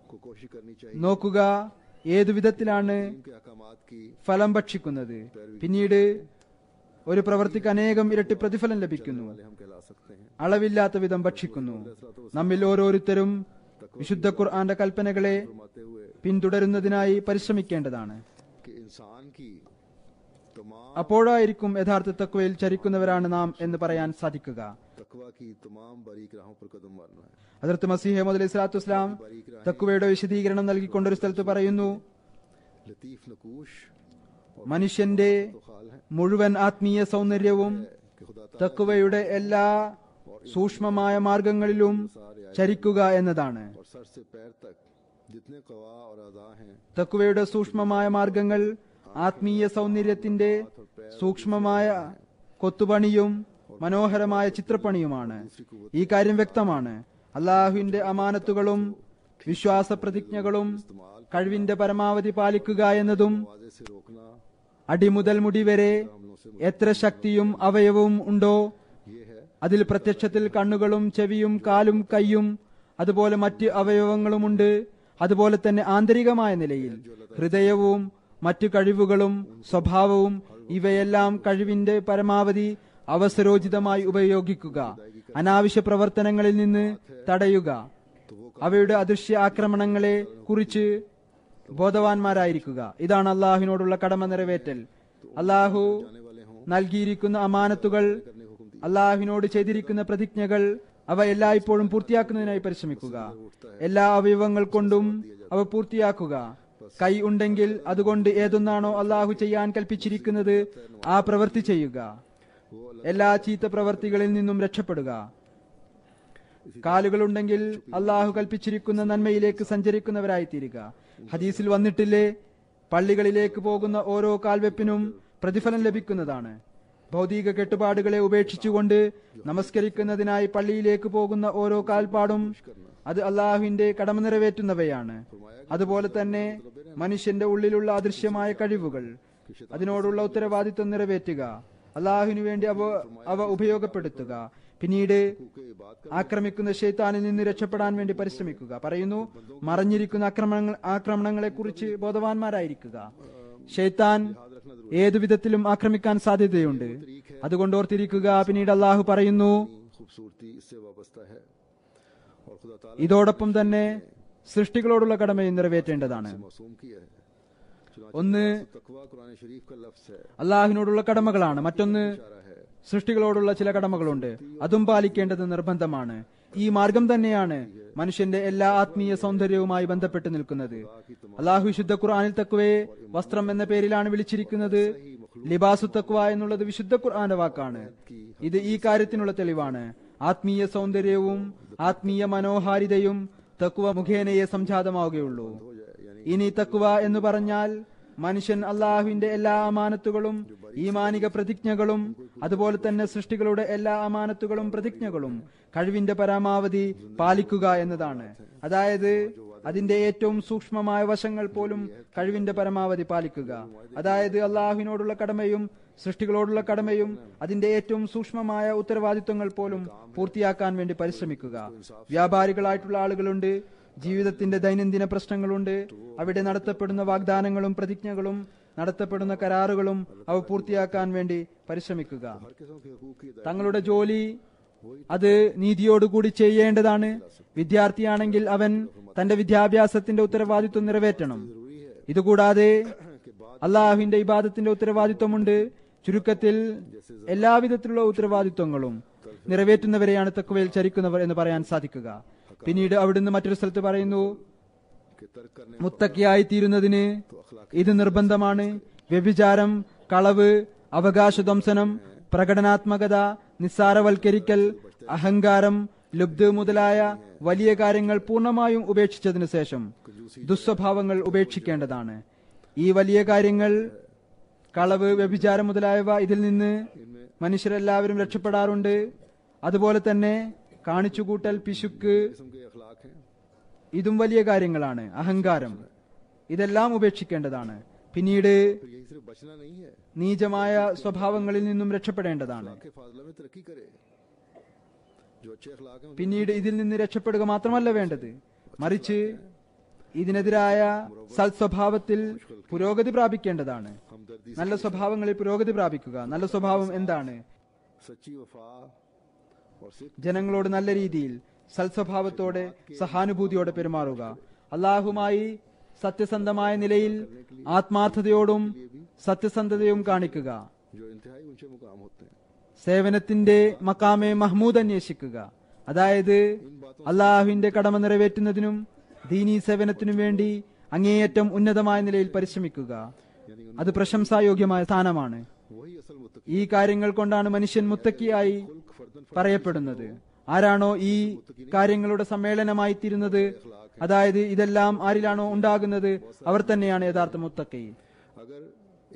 को कोशिश करनी चाहिए നോക്കുക ഏതു വിധത്തിലാണ് के अहकामात की ഫലം ഭക്ഷിക്കുന്നത്. പിന്നീട് ഒരു പ്രവൃത്തിക്ക് അനേകം ഇരട്ടി പ്രതിഫലം ലഭിക്കുന്നു. वाले हम कहला सकते हैं। അളവില്ലാത്ത വിധം ഭക്ഷിക്കുന്നു. നമ്മിൽ ഓരോരുത്തരും വിശുദ്ധ ഖുർആന്റെ കൽപ്പനകളെ फरमाते हुए പിന്തുടരുന്നതിനായി പരിശ്രമിക്കേണ്ടതാണ്. कि इंसान की तमाम അപ്പോഴായിരിക്കും യഥാർത്ഥ തഖ്വയിൽ ചരിക്കുന്നവരാണ് നാം എന്ന് പറയാൻ സാധിക്കുക. तकवा की तमाम बारीक राहों पर कदम मारना है। ഹദ്റത്ത് മസീഹ് മൗഊദ് അലൈഹി സ്വലാത്തു വസ്സലാം തഖ്വയുടെ വിശദീകരണം നൽകിക്കൊണ്ടൊരു സ്ഥലത്ത് പറയുന്നു, लतीफ नकूश और മനുഷ്യന്റെ तो खाल है മുഴുവൻ ആത്മീയ സൗന്ദര്യവും कि खुदा തഖ്വയുടെ എല്ലാ സൂക്ഷ്മമായ മാർഗങ്ങളിലും ചരിക്കുക എന്നതാണ്. और सर से पैर तक जितने कवा और अदा हैं തഖ്വയുടെ സൂക്ഷ്മമായ മാർഗങ്ങൾ ആത്മീയ സൗന്ദര്യത്തിന്റെ സൂക്ഷ്മമായ കൊത്തുപണിയും മനോഹരമായ ചിത്രപ്പണിയുമാണ്. ഈ കാര്യം വ്യക്തമാണ്. അള്ളാഹുവിന്റെ അമാനത്തുകളും വിശ്വാസ പ്രതിജ്ഞകളും കഴിവിന്റെ പരമാവധി പാലിക്കുക എന്നതും वादे से रोकना അടിമുതൽ മുടി വരെ എത്ര ശക്തിയും അവയവവും ഉണ്ടോ ये है അതിൽ പ്രത്യക്ഷത്തിൽ കണ്ണുകളും ചെവിയും കാലും കൈയും അതുപോലെ മറ്റ് അവയവങ്ങളുമുണ്ട്. അതുപോലെ തന്നെ ആന്തരികമായ നിലയിൽ ഹൃദയവും മറ്റു കഴിവുകളും സ്വഭാവവും ഇവയെല്ലാം കഴിവിന്റെ പരമാവധി അവസരോചിതമായി ഉപയോഗിക്കുക. അനാവശ്യ പ്രവർത്തനങ്ങളിൽ നിന്ന് തടയുക. അവയുടെ അദൃശ്യ ആക്രമണങ്ങളെ കുറിച്ച് ബോധവാന്മാരായിരിക്കുക. ഇതാണ് അള്ളാഹുവിനോടുള്ള കടമ നിറവേറ്റൽ. അള്ളാഹു നൽകിയിരിക്കുന്ന അമാനത്തുകൾ, അള്ളാഹുവിനോട് ചെയ്തിരിക്കുന്ന പ്രതിജ്ഞകൾ അവ എല്ലായ്പ്പോഴും പൂർത്തിയാക്കുന്നതിനായി പരിശ്രമിക്കുക. എല്ലാ അവയവങ്ങൾ കൊണ്ടും അവ പൂർത്തിയാക്കുക. കൈ ഉണ്ടെങ്കിൽ അതുകൊണ്ട് ഏതൊന്നാണോ അള്ളാഹു ചെയ്യാൻ കൽപ്പിച്ചിരിക്കുന്നത് ആ പ്രവൃത്തി ചെയ്യുക. എല്ലാ ചീത്ത പ്രവർത്തികളിൽ നിന്നും രക്ഷപ്പെടുക. കാലുകളുണ്ടെങ്കിൽ അള്ളാഹു കൽപ്പിച്ചിരിക്കുന്ന നന്മയിലേക്ക് സഞ്ചരിക്കുന്നവരായി തീരുക. ഹദീസിൽ വന്നിട്ടില്ലേ, പള്ളികളിലേക്ക് പോകുന്ന ഓരോ കാൽവെപ്പിനും പ്രതിഫലം ലഭിക്കുന്നതാണ്. ഭൗതിക കെട്ടുപാടുകളെ ഉപേക്ഷിച്ചുകൊണ്ട് നമസ്കരിക്കുന്നതിനായി പള്ളിയിലേക്ക് പോകുന്ന ഓരോ കാൽപ്പാടും അത് അള്ളാഹുവിന്റെ കടമ നിറവേറ്റുന്നവയാണ്. അതുപോലെ തന്നെ മനുഷ്യന്റെ ഉള്ളിലുള്ള അദൃശ്യമായ കഴിവുകൾ, അതിനോടുള്ള ഉത്തരവാദിത്വം നിറവേറ്റുക, അള്ളാഹുവിനു വേണ്ടി അവ ഉപയോഗപ്പെടുത്തുക. പിന്നീട് ആക്രമിക്കുന്ന ശൈത്താനിൽ നിന്ന് രക്ഷപ്പെടാൻ വേണ്ടി പരിശ്രമിക്കുക. പറയുന്നു, മറഞ്ഞിരിക്കുന്ന ആക്രമണങ്ങളെ കുറിച്ച് ബോധവാന്മാരായിരിക്കുക. ശൈത്താൻ ഏതു വിധത്തിലും ആക്രമിക്കാൻ സാധ്യതയുണ്ട്. അതുകൊണ്ട് ഓർത്തിരിക്കുക. പിന്നീട് അള്ളാഹു പറയുന്നു, खूबसूरती इससे वाबस्ता है और खुदा ताला ഇതോടൊപ്പം തന്നെ സൃഷ്ടികളോടുള്ള കടമയും നിറവേറ്റേണ്ടതാണ്. मासूम किया है। ഒന്ന് तकवा कुरान शरीफ का लफ्ज है, അള്ളാഹുവിനോടുള്ള കടമകളാണ്. മറ്റൊന്ന് इशारा है। സൃഷ്ടികളോടുള്ള ചില കടമകളുണ്ട്. അതും പാലിക്കേണ്ടത് നിർബന്ധമാണ്. ഈ മാർഗം തന്നെയാണ് മനുഷ്യന്റെ എല്ലാ ആത്മീയ സൗന്ദര്യവുമായി ബന്ധപ്പെട്ട് നിൽക്കുന്നത്. അള്ളാഹു വിശുദ്ധ ഖുർആനിൽ തഖ്വയെ വസ്ത്രം എന്ന പേരിലാണ് വിളിച്ചിരിക്കുന്നത്. ലിബാസു തഖ്വ എന്നുള്ളത് വിശുദ്ധ ഖുർആന്റെ വാക്കാണ്. ഇത് ഈ കാര്യത്തിനുള്ള തെളിവാണ്. ആത്മീയ സൗന്ദര്യവും ആത്മീയ മനോഹാരിതയും തഖ്വ മുഖേനയെ സംജാതമാവുകയുള്ളൂ. ഇനി തഖ്വ എന്ന് പറഞ്ഞാൽ മനുഷ്യൻ അള്ളാഹുവിന്റെ എല്ലാ അമാനത്തുകളും ഈമാനിക പ്രതിജ്ഞകളും അതുപോലെ തന്നെ സൃഷ്ടികളുടെ എല്ലാ അമാനത്തുകളും പ്രതിജ്ഞകളും കഴിവിന്റെ പരമാവധി പാലിക്കുക എന്നതാണ്. അതായത് അതിന്റെ ഏറ്റവും സൂക്ഷ്മമായ വശങ്ങൾ പോലും കഴിവിന്റെ പരമാവധി പാലിക്കുക. അതായത് അള്ളാഹുവിനോടുള്ള കടമയും സൃഷ്ടികളോടുള്ള കടമയും അതിന്റെ ഏറ്റവും സൂക്ഷ്മമായ ഉത്തരവാദിത്വങ്ങൾ പോലും പൂർത്തിയാക്കാൻ വേണ്ടി പരിശ്രമിക്കുക. വ്യാപാരികളായിട്ടുള്ള ആളുകളുണ്ട്. ജീവിതത്തിന്റെ ദൈനംദിന പ്രശ്നങ്ങളുണ്ട്. അവിടെ നടത്തപ്പെടുന്ന വാഗ്ദാനങ്ങളും പ്രതിജ്ഞകളും നടത്തപ്പെടുന്ന കരാറുകളും അവ പൂർത്തിയാക്കാൻ വേണ്ടി പരിശ്രമിക്കുക. തങ്ങളുടെ ജോലി അത് നീതിയോടുകൂടി ചെയ്യേണ്ടതാണ്. വിദ്യാർത്ഥിയാണെങ്കിൽ അവൻ തന്റെ വിദ്യാഭ്യാസത്തിന്റെ ഉത്തരവാദിത്വം നിറവേറ്റണം. ഇതുകൂടാതെ അള്ളാഹുവിന്റെ ഇബാദത്തിന്റെ ഉത്തരവാദിത്വമുണ്ട്. ചുരുക്കത്തിൽ എല്ലാവിധത്തിലുള്ള ഉത്തരവാദിത്വങ്ങളും നിറവേറ്റുന്നവരെയാണ് തഖ്വയിൽ ചരിക്കുന്നവർ എന്ന് പറയാൻ സാധിക്കുക. പിന്നീട് അവിടുന്ന് മറ്റൊരു സ്ഥലത്ത് പറയുന്നു, മുത്തക്കിയായി തീരുന്നതിന് ഇത് നിർബന്ധമാണ്. വ്യഭിചാരം, കളവ്, അവകാശധ്വംസനം, പ്രകടനാത്മകത, നിസ്സാരവൽക്കരിക്കൽ, അഹങ്കാരം, ലുബ്ധ് മുതലായ വലിയ കാര്യങ്ങൾ പൂർണ്ണമായും ഉപേക്ഷിച്ചതിനു ശേഷം ദുസ്വഭാവങ്ങൾ ഉപേക്ഷിക്കേണ്ടതാണ്. ഈ വലിയ കാര്യങ്ങൾ, കളവ്, വ്യഭിചാരം മുതലായവ, ഇതിൽ നിന്ന് മനുഷ്യരെല്ലാവരും രക്ഷപ്പെടാറുണ്ട്. അതുപോലെ തന്നെ കാണിച്ചുകൂട്ടൽ, പിശുക്ക്, ഇതും വലിയ കാര്യങ്ങളാണ്. അഹങ്കാരം, ഇതെല്ലാം ഉപേക്ഷിക്കേണ്ടതാണ്. പിന്നീട് फिर यही सिर्फ बचना नहीं है, നീചമായ സ്വഭാവങ്ങളിൽ നിന്നും രക്ഷപ്പെടേണ്ടതാണ്. के फाजला में तरक्की करे. जो अच्छे अखलाक हैं പിന്നീട് ഇതിൽ നിന്ന് രക്ഷപ്പെടുക മാത്രമല്ല വേണ്ടത്, മറിച്ച് ഇതിനെതിരായ സൽസ്വഭാവത്തിൽ പുരോഗതി പ്രാപിക്കേണ്ടതാണ്. हमदर्दी से, നല്ല സ്വഭാവങ്ങളിൽ പുരോഗതി പ്രാപിക്കുക. നല്ല സ്വഭാവം എന്താണ്? सच्ची वफा और सिर्फ ജനങ്ങളോട് നല്ല രീതിയിൽ സൽസ്വഭാവത്തോടെ സഹാനുഭൂതിയോടെ പെരുമാറുക. അള്ളാഹുമായി സത്യസന്ധമായ നിലയിൽ ആത്മാർത്ഥതയോടും സത്യസന്ധതയും കാണിക്കുക. जो इंतहाई ऊंचे मुकाम होते हैं. സേവനത്തിന്റെ മക്കാമെ മഹ്മൂദ് അന്വേഷിക്കുക. അതായത് അള്ളാഹുവിന്റെ കടമ നിറവേറ്റുന്നതിനും ദീനീ സേവനത്തിനും വേണ്ടി അങ്ങേയറ്റം ഉന്നതമായ നിലയിൽ പരിശ്രമിക്കുക. അത് പ്രശംസായോഗ്യമായ സ്ഥാനമാണ്. वही असल मुत्तकी ഈ കാര്യങ്ങൾ കൊണ്ടാണ് മനുഷ്യൻ മുത്തക്കിയായി പറയപ്പെടുന്നത്. ആരാണോ ഈ കാര്യങ്ങളുടെ സമ്മേളനമായി തീരുന്നത്, അതായത് ഇതെല്ലാം ആരിലാണോ ഉണ്ടാകുന്നത്, അവർ തന്നെയാണ് യഥാർത്ഥ മുത്തക്കി. अगर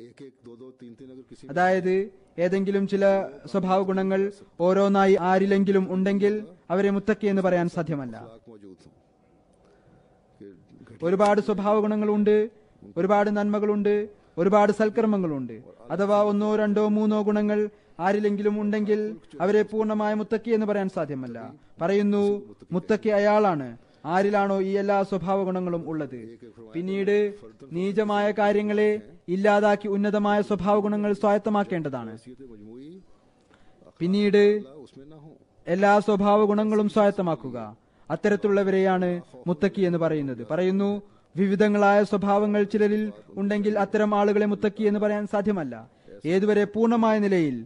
एक एक दो दो तीन तीन अगर किसी അതായത് ഏതെങ്കിലും ചില സ്വഭാവ ഗുണങ്ങൾ ഓരോന്നായി ആരിലെങ്കിലും ഉണ്ടെങ്കിൽ അവരെ മുത്തക്കി എന്ന് പറയാൻ സാധ്യമല്ല. अखलाक मौजूद हों कि ഒരുപാട് സ്വഭാവ ഗുണങ്ങളുണ്ട്, ഒരുപാട് നന്മകളുണ്ട്, ഒരുപാട് സൽക്കർമ്മങ്ങളുണ്ട്. അഥവാ ഒന്നോ രണ്ടോ മൂന്നോ ഗുണങ്ങൾ ആരിലെങ്കിലും ഉണ്ടെങ്കിൽ അവരെ പൂർണ്ണമായ മുത്തക്കി എന്ന് പറയാൻ സാധ്യമല്ല. പറയുന്നു മുത്തക്കി അയാളാണ് ആരിലാണോ ഈ എല്ലാ സ്വഭാവ ഗുണങ്ങളും ഉള്ളത്. പിന്നീട് നീചമായ കാര്യങ്ങളെ ഇല്ലാതാക്കി ഉന്നതമായ സ്വഭാവ ഗുണങ്ങൾ സ്വായത്തമാക്കേണ്ടതാണ്. हैसियत मजमूई പിന്നീട് उसमें ना हो. എല്ലാ സ്വഭാവ ഗുണങ്ങളും സ്വായത്തമാക്കുക. അത്തരത്തിലുള്ളവരെയാണ് മുത്തക്കി എന്ന് പറയുന്നത്. പറയുന്നു വിവിധങ്ങളായ സ്വഭാവങ്ങൾ ചിലരിൽ ഉണ്ടെങ്കിൽ അത്തരം ആളുകളെ മുത്തക്കി എന്ന് പറയാൻ സാധ്യമല്ല. ഏതുവരെ പൂർണ്ണമായ നിലയിൽ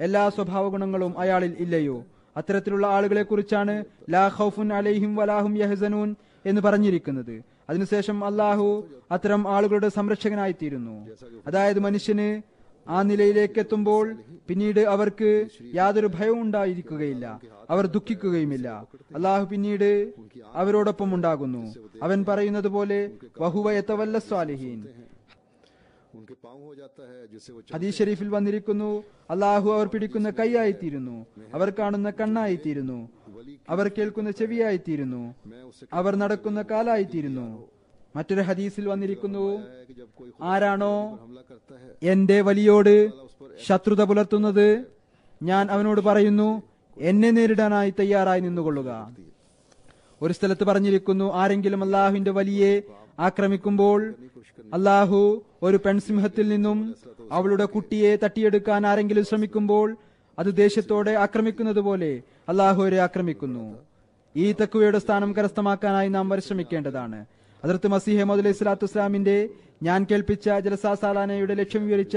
എല്ലാ സ്വഭാവ ഗുണങ്ങളും അയാളിൽ ഇല്ലയോ, അത്തരത്തിലുള്ള ആളുകളെ കുറിച്ചാണ് ലാ ഖൗഫുൻ അലൈഹിം വലാഹും യഹ്സനൂൻ എന്ന് പറഞ്ഞിരിക്കുന്നത്. അതിനുശേഷം അള്ളാഹു അത്തരം ആളുകളുടെ സംരക്ഷകനായിത്തീരുന്നു. അതായത് മനുഷ്യന് ആ നിലയിലേക്ക് എത്തുമ്പോൾ പിന്നീട് അവർക്ക് യാതൊരു ഭയവും ഉണ്ടായിരിക്കുകയില്ല, അവർ ദുഃഖിക്കുകയുമില്ല. അള്ളാഹു പിന്നീട് അവരോടൊപ്പം ഉണ്ടാകുന്നു. അവൻ പറയുന്നത് പോലെ വഹുവ യതവല്ല സ്വാലിഹീൻ. उनके पाँव हो जाता है जिससे वो ഹദീസ് ഷരീഫിൽ വന്നിരിക്കുന്നു, അള്ളാഹു അവർ പിടിക്കുന്ന കൈയായിത്തീരുന്നു, അവർ കാണുന്ന കണ്ണായിത്തീരുന്നു, അവർ കേൾക്കുന്ന ചെവിയായിത്തീരുന്നു, मैं उससे അവർ നടക്കുന്ന കാലായിത്തീരുന്നു. മറ്റൊരു ഹദീസിൽ വന്നിരിക്കുന്നു, है कि जब कोई ആരാണോ हमला करता है എന്റെ വലിയോട് ശത്രുത പുലർത്തുന്നത്, ഞാൻ അവനോട് പറയുന്നു എന്നെ നേരിടാനായി തയ്യാറായി നിന്നുകൊള്ളുക. ഒരു സ്ഥലത്ത് പറഞ്ഞിരിക്കുന്നു, ആരെങ്കിലും അള്ളാഹുവിന്റെ വലിയെ ആക്രമിക്കുമ്പോൾ അള്ളാഹു ഒരു പെൺസിംഹത്തിൽ നിന്നും അവളുടെ കുട്ടിയെ തട്ടിയെടുക്കാൻ ആരെങ്കിലും ശ്രമിക്കുമ്പോൾ അത് ദേഷ്യത്തോടെ ആക്രമിക്കുന്നത് പോലെ അള്ളാഹു അവരെ ആക്രമിക്കുന്നു. ഈ തഖ്വയുടെ സ്ഥാനം കരസ്ഥമാക്കാനായി നാം പരിശ്രമിക്കേണ്ടതാണ്. ഹദ്റത്ത് മസീഹ് മൗഊദ് അലൈഹി സ്വലാത്തു വസ്സലാമിന്റെ ഞാൻ കേൾപ്പിച്ച ജലസാ സാലാനയുടെ ലക്ഷ്യം വിവരിച്ച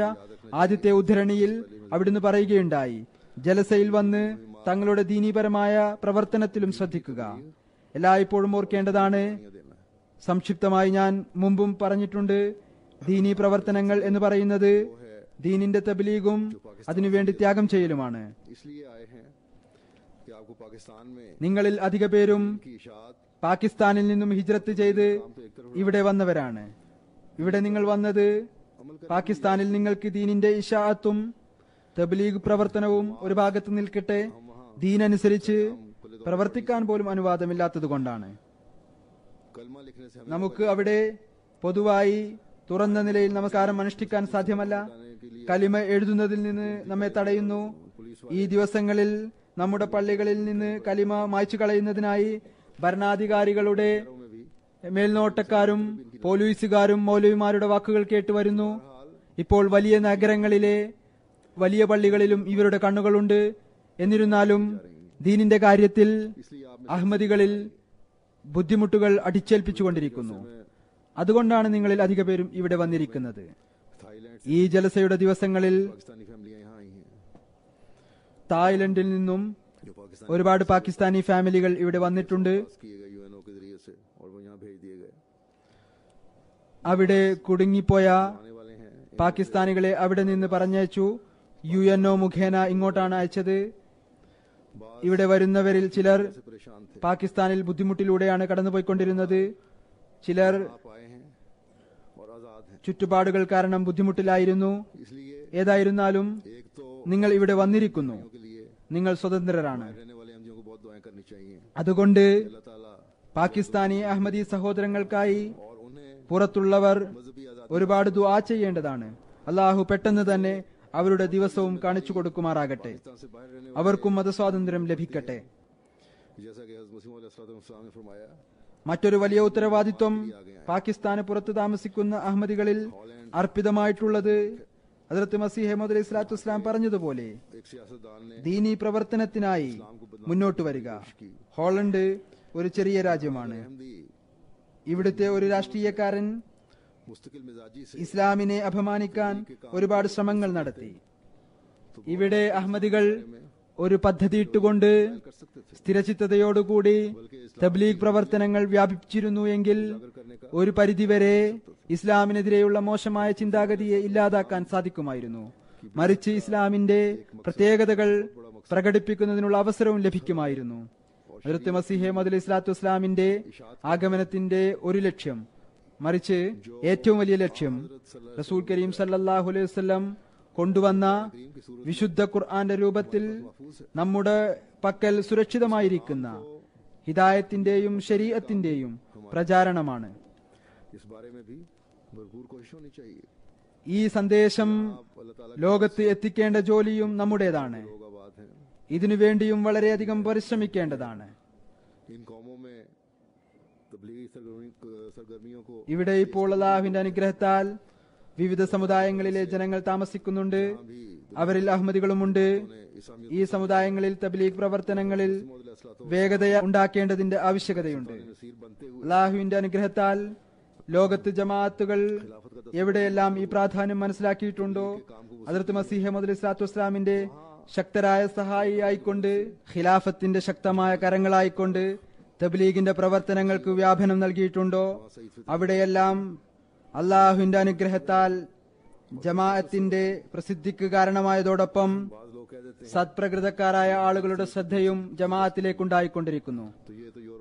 ആദ്യത്തെ ഉദ്ധരണിയിൽ അവിടുന്ന് പറയുകയുണ്ടായി, ജലസയിൽ വന്ന് തങ്ങളുടെ ദീനീപരമായ പ്രവർത്തനത്തിലും ശ്രദ്ധിക്കുക. എല്ലായ്പ്പോഴും ഓർക്കേണ്ടതാണ്. സംക്ഷിപ്തമായി ഞാൻ മുമ്പും പറഞ്ഞിട്ടുണ്ട്, ദീനീ പ്രവർത്തനങ്ങൾ എന്ന് പറയുന്നത് ദീനിന്റെ തബ്ലീഗും അതിനുവേണ്ടി ത്യാഗം ചെയ്യലുമാണ്. इसलिए आए हैं कि आपको पाकिस्तान में നിങ്ങളിൽ അധിക പേരും की इशाअत പാകിസ്ഥാനിൽ നിന്നും ഹിജ്റത്ത് ചെയ്ത് ഇവിടെ വന്നവരാണ്. ഇവിടെ നിങ്ങൾ വന്നത് പാകിസ്ഥാനിൽ നിങ്ങൾക്ക് ദീനിന്റെ ഇശാഅത്തും തബ്ലീഗ് പ്രവർത്തനവും ഒരു ഭാഗത്ത് നിൽക്കട്ടെ, ദീനനുസരിച്ച് പ്രവർത്തിക്കാൻ പോലും അനുവാദമില്ലാത്തത് കൊണ്ടാണ്. कलमा लिखने से हमें നമുക്ക് അവിടെ പൊതുവായി തുറന്ന നിലയിൽ നമസ്കാരം അനുഷ്ഠിക്കാൻ സാധ്യമല്ല. കലിമ എഴുതുന്നതിൽ നിന്ന് നമ്മെ തടയുന്നു. ഈ ദിവസങ്ങളിൽ നമ്മുടെ പള്ളികളിൽ നിന്ന് കലിമ മായ്ച്ചു കളയുന്നതിനായി ഭരണാധികാരികളുടെ മേൽനോട്ടക്കാരും പോലീസുകാരും മൗലവിമാരുടെ വാക്കുകൾ കേട്ടുവരുന്നു. ഇപ്പോൾ വലിയ നഗരങ്ങളിലെ വലിയ പള്ളികളിലും ഇവരുടെ കണ്ണുകളുണ്ട്. എന്നിരുന്നാലും ദീനിന്റെ കാര്യത്തിൽ അഹമ്മദികളിൽ ബുദ്ധിമുട്ടുകൾ അടിച്ചേൽപ്പിച്ചുകൊണ്ടിരിക്കുന്നു. അതുകൊണ്ടാണ് നിങ്ങളിൽ അധിക പേരും ഇവിടെ വന്നിരിക്കുന്നത്. थाईलैंड ഈ ജലസയുടെ ദിവസങ്ങളിൽ पाकिस्तानी फैमिलियां यहाँ आई हैं തായ്ലൻഡിൽ നിന്നും जो पाकिस्तान ഒരുപാട് പാകിസ്ഥാനി ഫാമിലികൾ ഇവിടെ വന്നിട്ടുണ്ട്. किए गए यूएनओ के जरिए से और वो यहाँ भेज दिए गए അവിടെ കുടുങ്ങിപ്പോയ आने वाले हैं. പാകിസ്ഥാനികളെ അവിടെ നിന്ന് പറഞ്ഞയച്ചു. UNO മുഖേന ഇങ്ങോട്ടാണ് അയച്ചത്. ഇവിടെ വരുന്നവരിൽ ചിലർ से परेशान थे, പാകിസ്ഥാനിൽ ബുദ്ധിമുട്ടിലൂടെയാണ് കടന്നുപോയിക്കൊണ്ടിരുന്നത്. ചിലർ आप आए हैं और आजाद हैं. ചുറ്റുപാടുകൾ കാരണം ബുദ്ധിമുട്ടിലായിരുന്നു. इसलिए ഏതായിരുന്നാലും एक तो നിങ്ങൾ ഇവിടെ വന്നിരിക്കുന്നു. के लिए നിങ്ങൾ സ്വതന്ത്രരാണ്. रहने वाले अहमदियों को बहुत दुआएं करनी चाहिए. അതുകൊണ്ട് अल्लाह ताला പാകിസ്ഥാനി അഹമ്മദി സഹോദരങ്ങൾക്കായി और उन्हें പുറത്തുള്ളവർ ഒരുപാട് ദുആ ചെയ്യേണ്ടതാണ്. അള്ളാഹു പെട്ടെന്ന് തന്നെ അവരുടെ ദിവസവും കാണിച്ചു കൊടുക്കുമാറാകട്ടെ. അവർക്കും മതസ്വാതന്ത്ര്യം ലഭിക്കട്ടെ. മറ്റൊരു വലിയ ഉത്തരവാദിത്വം പാകിസ്ഥാന് പുറത്ത് താമസിക്കുന്ന അഹമ്മദികളിൽ അർപ്പിതമായിട്ടുള്ളത് ഹദ്റത്ത് മസീഹ് മൗഊദ് അലൈഹി സ്വലാത്തു വസ്സലാം പറഞ്ഞതുപോലെ ദീനീ പ്രവർത്തനത്തിനായി മുന്നോട്ട് വരിക. ഹോളണ്ട് ഒരു ചെറിയ രാജ്യമാണ്. ഇവിടുത്തെ ഒരു രാഷ്ട്രീയക്കാരൻ ഇസ്ലാമിനെ അപമാനിക്കാൻ ഒരുപാട് ശ്രമങ്ങൾ നടത്തി. ഇവിടെ അഹമ്മദികൾ ഒരു പദ്ധതി ഇട്ടുകൊണ്ട് സ്ഥിരചിത്തതയോടുകൂടി തബ്ലീഗ് പ്രവർത്തനങ്ങൾ വ്യാപിച്ചിരുന്നു എങ്കിൽ ഒരു പരിധിവരെ ഇസ്ലാമിനെതിരെയുള്ള മോശമായ ചിന്താഗതിയെ ഇല്ലാതാക്കാൻ സാധിക്കുമായിരുന്നു. മറിച്ച് ഇസ്ലാമിന്റെ പ്രത്യേകതകൾ പ്രകടിപ്പിക്കുന്നതിനുള്ള അവസരവും ലഭിക്കുമായിരുന്നു. ഹദ്റത്ത് മസീഹ് മൗഊദ് അലൈഹി സ്വലാത്തു വസ്സലാമിന്റെ ആഗമനത്തിന്റെ ഒരു ലക്ഷ്യം, മറിച്ച് ഏറ്റവും വലിയ ലക്ഷ്യം റസൂൽ കരീം സല്ലല്ലാഹു അലൈഹി വസല്ലം കൊണ്ടുവന്ന വിശുദ്ധ ഖുർആന്റെ രൂപത്തിൽ നമ്മുടെ പക്കൽ സുരക്ഷിതമായിരിക്കുന്ന ഹിദായത്തിന്റെയും ശരീഅത്തിന്റെയും പ്രചാരണമാണ്. ഈ സന്ദേശം ലോകത്ത് എത്തിക്കേണ്ട ജോലിയും നമ്മുടേതാണ്. ഇതിനുവേണ്ടിയും വളരെയധികം പരിശ്രമിക്കേണ്ടതാണ്. ഇവിടെ ഇപ്പോൾ അല്ലാഹുവിന്റെ അനുഗ്രഹത്താൽ വിവിധ സമുദായങ്ങളിലെ ജനങ്ങൾ താമസിക്കുന്നുണ്ട്. അവരിൽ അഹമ്മദികളുമുണ്ട്. ഈ സമുദായങ്ങളിൽ തബ്ലീഗ് പ്രവർത്തനങ്ങളിൽ വേഗത ഉണ്ടാക്കേണ്ടതിന്റെ ആവശ്യകതയുണ്ട്. അല്ലാഹുവിന്റെ അനുഗ്രഹത്താൽ ലോകത്ത് ജമാഅത്തുകൾ എവിടെയെല്ലാം ഈ പ്രാധാന്യം മനസ്സിലാക്കിയിട്ടുണ്ടോ, ഹദ്റത്ത് മസീഹ് മൗഊദ് അലൈഹി സ്വലാത്തു വസ്സലാമിന്റെ ശക്തരായ സഹായിയായിക്കൊണ്ട്, ഖിലാഫത്തിന്റെ ശക്തമായ കരങ്ങളായിക്കൊണ്ട് തബ്ലീഗിന്റെ പ്രവർത്തനങ്ങൾക്ക് വ്യാപനം നൽകിയിട്ടുണ്ടോ, അവിടെയെല്ലാം അള്ളാഹുവിന്റെ അനുഗ്രഹത്താൽ ജമാഅത്തിന്റെ പ്രസിദ്ധിക്ക് കാരണമായതോടൊപ്പം സത്പ്രകൃതക്കാരായ ആളുകളുടെ ശ്രദ്ധയും ജമാഅത്തിലേക്കുണ്ടായിക്കൊണ്ടിരിക്കുന്നു.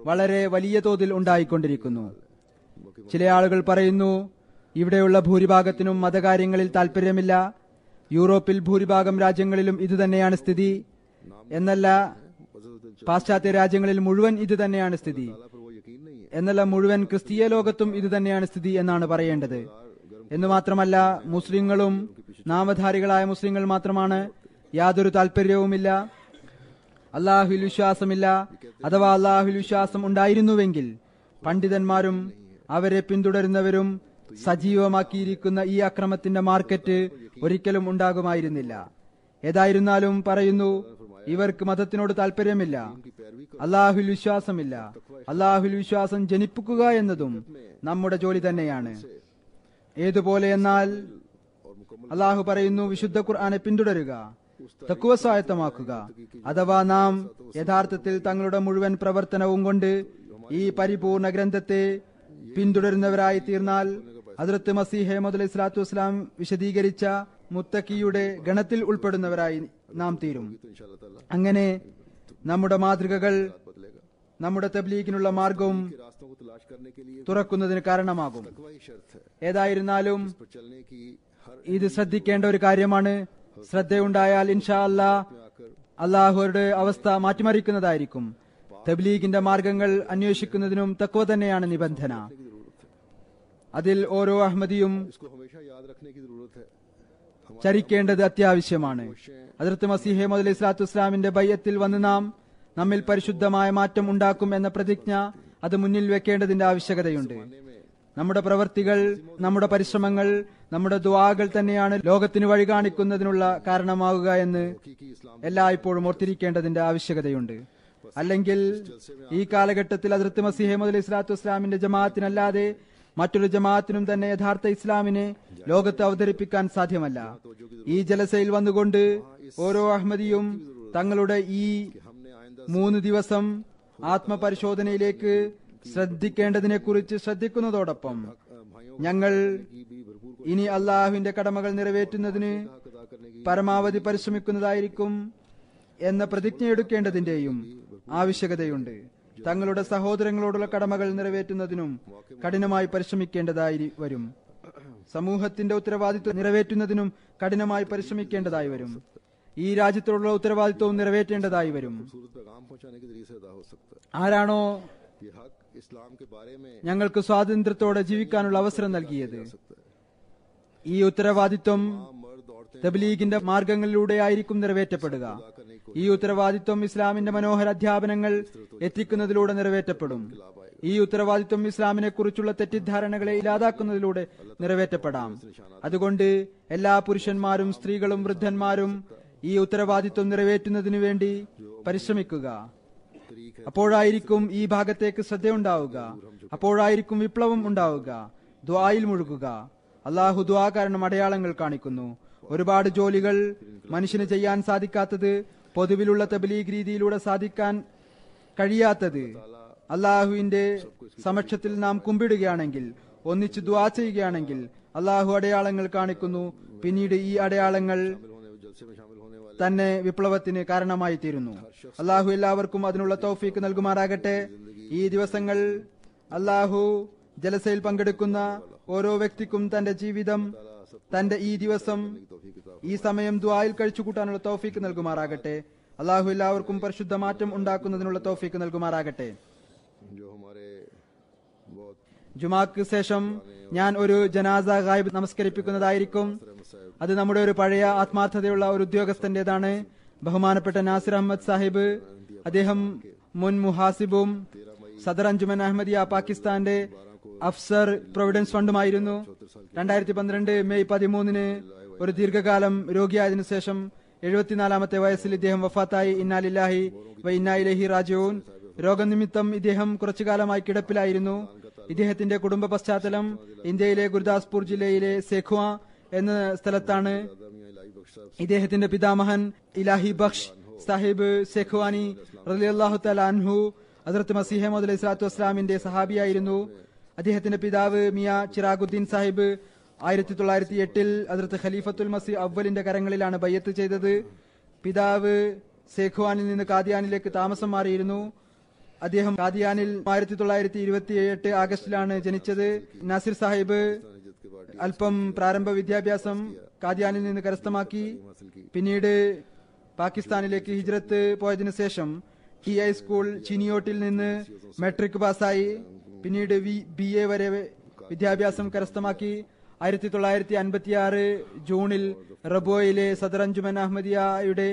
വളരെ വലിയ തോതിൽ ഉണ്ടായിക്കൊണ്ടിരിക്കുന്നു. ചില ആളുകൾ പറയുന്നു, ഇവിടെയുള്ള ഭൂരിഭാഗത്തിനും മതകാര്യങ്ങളിൽ താല്പര്യമില്ല. യൂറോപ്പിൽ ഭൂരിഭാഗം രാജ്യങ്ങളിലും ഇതുതന്നെയാണ് സ്ഥിതി എന്നല്ല, പാശ്ചാത്യ രാജ്യങ്ങളിൽ മുഴുവൻ ഇത് തന്നെയാണ് സ്ഥിതി എന്നല്ല, മുഴുവൻ ക്രിസ്തീയ ലോകത്തും ഇത് തന്നെയാണ് സ്ഥിതി എന്നാണ് പറയേണ്ടത്. എന്ന് മാത്രമല്ല, മുസ്ലിങ്ങളും നാമധാരികളായ മുസ്ലിങ്ങൾ മാത്രമാണ്. യാതൊരു താല്പര്യവുമില്ല, അള്ളാഹുവിൽ വിശ്വാസമില്ല. അഥവാ അള്ളാഹുവിൽ വിശ്വാസം ഉണ്ടായിരുന്നുവെങ്കിൽ പണ്ഡിതന്മാരും അവരെ പിന്തുടരുന്നവരും സജീവമാക്കിയിരിക്കുന്ന ഈ അക്രമത്തിന്റെ മാർക്കറ്റ് ഒരിക്കലും ഉണ്ടാകുമായിരുന്നില്ല. ഏതായിരുന്നാലും പറയുന്നു, ഇവർക്ക് മതത്തിനോട് താല്പര്യമില്ല, അള്ളാഹുവിൽ വിശ്വാസമില്ല. അള്ളാഹുവിൽ വിശ്വാസം ജനിപ്പിക്കുക എന്നതും നമ്മുടെ ജോലി തന്നെയാണ്. ഏതുപോലെ എന്നാൽ അള്ളാഹു പറയുന്നു, വിശുദ്ധ ഖുർആനെ പിന്തുടരുക, തഖ്വ സ്വായത്തമാക്കുക. അഥവാ നാം യഥാർത്ഥത്തിൽ തങ്ങളുടെ മുഴുവൻ പ്രവർത്തനവും കൊണ്ട് ഈ പരിപൂർണ ഗ്രന്ഥത്തെ പിന്തുടരുന്നവരായി തീർന്നാൽ ഹദ്റത്ത് മസീഹ് മൗഊദ് അലൈഹി സ്വലാത്തു വസ്സലാം വിശദീകരിച്ച മുത്തഖിയുടെ ഗണത്തിൽ ഉൾപ്പെടുന്നവരായി നാം തീരും. അങ്ങനെ നമ്മുടെ മാതൃകകൾ നമ്മുടെ തബ്ലീഗിനുള്ള മാർഗവും തുറക്കുന്നതിന് കാരണമാകും. ഏതായിരുന്നാലും ഇത് ശ്രദ്ധിക്കേണ്ട ഒരു കാര്യമാണ്. ശ്രദ്ധയുണ്ടായാൽ ഇൻഷാ അല്ലാഹുവിന്റെ അവസ്ഥ മാറ്റിമറിക്കുന്നതായിരിക്കും. തബ്ലീഗിന്റെ മാർഗങ്ങൾ അന്വേഷിക്കുന്നതിനും തഖ്വ തന്നെയാണ് നിബന്ധന. അതിൽ ഓരോ അഹമ്മദിയും ചരിക്കേണ്ടത് അത്യാവശ്യമാണ്. ഹദ്റത്ത് മസീഹ് മൗഊദ് അലൈഹി സ്വലാത്തു വസ്സലാമിന്റെ ബൈഅത്തിൽ വന്ന് നാം നമ്മിൽ പരിശുദ്ധമായ മാറ്റം ഉണ്ടാക്കും എന്ന പ്രതിജ്ഞ അത് മുന്നിൽ വെക്കേണ്ടതിന്റെ ആവശ്യകതയുണ്ട്. നമ്മുടെ പ്രവർത്തികൾ, നമ്മുടെ പരിശ്രമങ്ങൾ, നമ്മുടെ ദുആകൾ തന്നെയാണ് ലോകത്തിന് വഴി കാണിക്കുന്നതിനുള്ള കാരണമാവുക എന്ന് എല്ലായ്പ്പോഴും ഓർത്തിരിക്കേണ്ടതിന്റെ ആവശ്യകതയുണ്ട്. അല്ലെങ്കിൽ ഈ കാലഘട്ടത്തിൽ ഹദ്റത്ത് മസീഹ് മൗഊദ് അലൈഹി സ്വലാത്തു വസ്സലാമിന്റെ ജമാഅത്തിനല്ലാതെ മറ്റൊരു ജമാഅത്തിനും തന്നെ യഥാർത്ഥ ഇസ്ലാമിനെ ലോകത്ത് അവതരിപ്പിക്കാൻ സാധ്യമല്ല. ഈ ജലസയിൽ വന്നുകൊണ്ട് ഓരോ അഹമ്മദിയും തങ്ങളുടെ ഈ 3 ദിവസം ആത്മപരിശോധനയിലേക്ക് ശ്രദ്ധിക്കേണ്ടതിനെ കുറിച്ച് ശ്രദ്ധിക്കുന്നതോടൊപ്പം ഞങ്ങൾ ഇനി അള്ളാഹുവിന്റെ കടമകൾ നിറവേറ്റുന്നതിന് പരമാവധി പരിശ്രമിക്കുന്നതായിരിക്കും എന്ന പ്രതിജ്ഞയെടുക്കേണ്ടതിന്റെയും ആവശ്യകതയുണ്ട്. തങ്ങളുടെ സഹോദരങ്ങളോടുള്ള കടമകൾ നിറവേറ്റുന്നതിനും കഠിനമായി പരിശ്രമിക്കേണ്ടതായി വരും. സമൂഹത്തിന്റെ ഉത്തരവാദിത്വം നിറവേറ്റുന്നതിനും കഠിനമായി പരിശ്രമിക്കേണ്ടതായി വരും. ഈ രാജ്യത്തോടുള്ള ഉത്തരവാദിത്വവും നിറവേറ്റേണ്ടതായി വരും. ആരാണോ ये हक इस्लाम के बारे में ഞങ്ങൾക്ക് സ്വാതന്ത്ര്യത്തോടെ ജീവിക്കാനുള്ള അവസരം നൽകിയത്. सकता है। ഈ ഉത്തരവാദിത്വം मर्द औरतें തബ്ലീഗിന്റെ മാർഗങ്ങളിലൂടെ ആയിരിക്കും നിറവേറ്റപ്പെടുക. ഈ ഉത്തരവാദിത്വം ഇസ്ലാമിന്റെ മനോഹര അധ്യാപനങ്ങൾ എത്തിക്കുന്നതിലൂടെ നിറവേറ്റപ്പെടും. ഈ ഉത്തരവാദിത്വം ഇസ്ലാമിനെ കുറിച്ചുള്ള തെറ്റിദ്ധാരണകളെ ഇല്ലാതാക്കുന്നതിലൂടെ നിറവേറ്റപ്പെടാം. അതുകൊണ്ട് എല്ലാ പുരുഷന്മാരും സ്ത്രീകളും വൃദ്ധന്മാരും ഈ ഉത്തരവാദിത്വം നിറവേറ്റുന്നതിനു വേണ്ടി പരിശ്രമിക്കുക. അപ്പോഴായിരിക്കും ഈ ഭാഗത്തേക്ക് ശ്രദ്ധയുണ്ടാവുക. അപ്പോഴായിരിക്കും വിപ്ലവം ഉണ്ടാവുക. ദ്വായിൽ മുഴുകുക. അള്ളാഹു ദ്വാ കാരണം അടയാളങ്ങൾ കാണിക്കുന്നു. ഒരുപാട് ജോലികൾ മനുഷ്യന് ചെയ്യാൻ സാധിക്കാത്തത്, പൊതുവിലുള്ള തബ്ലീഗ് രീതിയിലൂടെ സാധിക്കാൻ കഴിയാത്തത്, അള്ളാഹുവിന്റെ സമക്ഷത്തിൽ നാം കുമ്പിടുകയാണെങ്കിൽ, ഒന്നിച്ച് ദ്വാ ചെയ്യുകയാണെങ്കിൽ അള്ളാഹു അടയാളങ്ങൾ കാണിക്കുന്നു. പിന്നീട് ഈ അടയാളങ്ങൾ തന്നെ വിപ്ലവത്തിന് കാരണമായി തീരുന്നു. അള്ളാഹു എല്ലാവർക്കും അതിനുള്ള തൗഫീക്ക് നൽകുമാറാകട്ടെ. ഈ ദിവസങ്ങൾ അള്ളാഹു ജലസയിൽ പങ്കെടുക്കുന്ന ഓരോ വ്യക്തിക്കും തന്റെ ജീവിതം, തന്റെ ഈ ദിവസം, ഈ സമയം ദുആയിൽ കഴിച്ചുകൂട്ടാനുള്ള തൗഫീക്ക് നൽകുമാറാകട്ടെ. അള്ളാഹു എല്ലാവർക്കും പരിശുദ്ധ മാറ്റം ഉണ്ടാക്കുന്നതിനുള്ള തൗഫീക്ക് നൽകുമാറാകട്ടെ. ജുമാക്ക് ശേഷം ഞാൻ ഒരു ജനാസ ഗായിബ് നമസ്കരിപ്പിക്കുന്നതായിരിക്കും. അത് നമ്മുടെ ഒരു പഴയ ആത്മാർത്ഥതയുള്ള ഒരു ഉദ്യോഗസ്ഥന്റേതാണ്. ബഹുമാനപ്പെട്ട നാസിർ അഹമ്മദ് സാഹിബ്, അദ്ദേഹം മുൻ മുഹാസിബും സദർ അഞ്ജുമൻ അഹമ്മദിയ പാകിസ്ഥാന്റെ അഫ്സർ പ്രൊവിഡൻസ് ഫണ്ടുമായിരുന്നു. 2012 മെയ് 13 ഒരു ദീർഘകാലം രോഗിയായതിനു ശേഷം 74-ാമത്തെ വയസ്സിൽ ഇദ്ദേഹം വഫാത്തായി. ഇന്നാ ലില്ലാഹി വ ഇന്നാ ഇലൈഹി റാജിഊൻ. രോഗനിമിത്തം ഇദ്ദേഹം കുറച്ചുകാലമായി കിടപ്പിലായിരുന്നു. ഇദ്ദേഹത്തിന്റെ കുടുംബ പശ്ചാത്തലം ഇന്ത്യയിലെ ഗുരുദാസ്പൂർ ജില്ലയിലെ സേഖ്വ എന്ന സ്ഥലത്താണ്. ഇദ്ദേഹത്തിന്റെ പിതാമഹൻ ഇലാഹി ബഖ്ഷ് സാഹിബ് സേഖ്വാനി റളിയല്ലാഹു തആല അൻഹു ഹസ്രത്ത് മസീഹ് മൗഊദ് അലൈഹി സ്വലാത്തു വസ്സലാമിന്റെ സഹാബിയായിരുന്നു. അദ്ദേഹത്തിന്റെ പിതാവ് മിയ ചിറാഗുദ്ദീൻ സാഹിബ് 1908 ഹസ്രത്ത് ഖലീഫത്തുൽ മസീഹ് അവലിന്റെ കരങ്ങളിലാണ് ബയ്യത്ത് ചെയ്തത്. പിതാവ് സേഖ്വാനിൽ നിന്ന് കാദിയാനിലേക്ക് താമസം മാറിയിരുന്നു. അദ്ദേഹം കാദിയാനിൽ 1928 ആഗസ്റ്റിലാണ് ജനിച്ചത്. നാസിർ സാഹിബ് അല്പം പ്രാരംഭ വിദ്യാഭ്യാസം കാദിയാനിൽ നിന്ന് കരസ്ഥമാക്കി. പിന്നീട് പാകിസ്ഥാനിലേക്ക് ഹിജ്രത്ത് പോയതിനു ശേഷം TI സ്കൂൾ ചിനിയോട്ടിൽ നിന്ന് മെട്രിക് പാസ്സായി. പിന്നീട് BA വരെ വിദ്യാഭ്യാസം കരസ്ഥമാക്കി. 1956 ജൂണിൽ റബോയിലെ സദർ അഞ്ജുമൻ അഹമ്മദിയയുടെ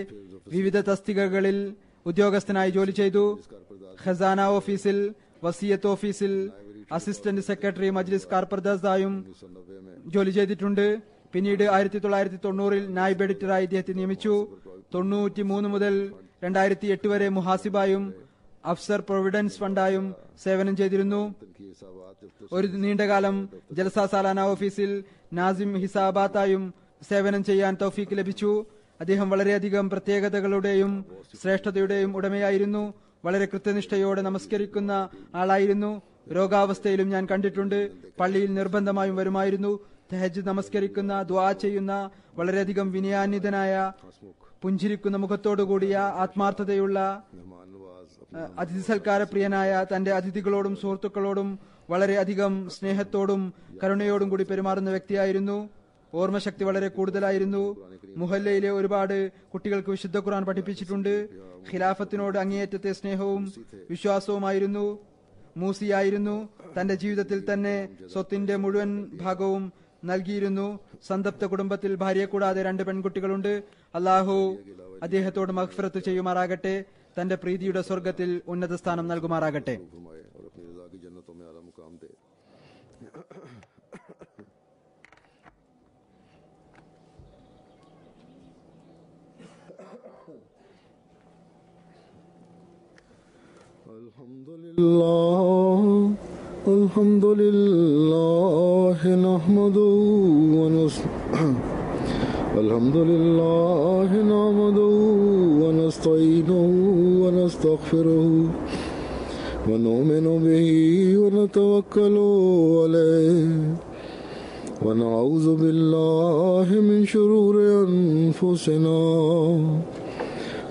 വിവിധ തസ്തികകളിൽ ഉദ്യോഗസ്ഥനായി ജോലി ചെയ്തു. ഖസാന ഓഫീസിൽ, വസിയത്ത് ഓഫീസിൽ അസിസ്റ്റന്റ് സെക്രട്ടറി, മജ്ലിസ് കാർപർദാസായും ജോലി ചെയ്തിട്ടുണ്ട്. പിന്നീട് 1990 നായിബ് എഡിറ്ററായി ഇദ്ദേഹത്തെ നിയമിച്ചു. 93 മുതൽ 2008 വരെ മുഹാസിബായും അഫ്സർ പ്രൊവിഡൻസ് ഫണ്ടായും സേവനം ചെയ്തിരുന്നു. ഒരു നീണ്ടകാലം ജൽസ സാലാന ഓഫീസിൽ നാസിം ഹിസാബാത്തായും സേവനം ചെയ്യാൻ തൗഫീക്ക് ലഭിച്ചു. അദ്ദേഹം വളരെയധികം പ്രത്യേകതകളുടെയും ശ്രേഷ്ഠതയുടെയും ഉടമയായിരുന്നു. വളരെ കൃത്യനിഷ്ഠയോടെ നമസ്കരിക്കുന്ന ആളായിരുന്നു. രോഗാവസ്ഥയിലും ഞാൻ കണ്ടിട്ടുണ്ട്. പള്ളിയിൽ നിർബന്ധമായും വരുമായിരുന്നു. തഹജ്ജുദ് നമസ്കരിക്കുന്ന, ദുആ ചെയ്യുന്ന, വളരെയധികം വിനയാന്വിതനായ, പുഞ്ചിരിക്കുന്ന മുഖത്തോടുകൂടിയ, ആത്മാർത്ഥതയുള്ള, അതിഥി സൽക്കാര പ്രിയനായ, തന്റെ അതിഥികളോടും സുഹൃത്തുക്കളോടും വളരെയധികം സ്നേഹത്തോടും കരുണയോടും കൂടി പെരുമാറുന്ന വ്യക്തിയായിരുന്നു. ഓർമ്മശക്തി വളരെ കൂടുതലായിരുന്നു. മുഹല്ലയിലെ ഒരുപാട് കുട്ടികൾക്ക് വിശുദ്ധ ഖുർആൻ പഠിപ്പിച്ചിട്ടുണ്ട്. ഖിലാഫത്തിനോട് അങ്ങേയറ്റത്തെ സ്നേഹവും വിശ്വാസവുമായിരുന്നു. മൂസിയായിരുന്നു. തന്റെ ജീവിതത്തിൽ തന്നെ സ്വത്തിന്റെ മുഴുവൻ ഭാഗവും നൽകിയിരുന്നു. സന്തപ്ത കുടുംബത്തിൽ ഭാര്യയെ കൂടാതെ 2 പെൺകുട്ടികളുണ്ട്. അള്ളാഹു അദ്ദേഹത്തോട് മഗ്ഫിറത്ത് ചെയ്യുമാറാകട്ടെ. തന്റെ പ്രീതിയുടെ സ്വർഗത്തിൽ ഉന്നത സ്ഥാനം നൽകുമാറാകട്ടെ. الحمد لله نحمده ونستعينه ونستغفره ونؤمن به ونتوكل عليه ونعوذ بالله من شرور أنفسنا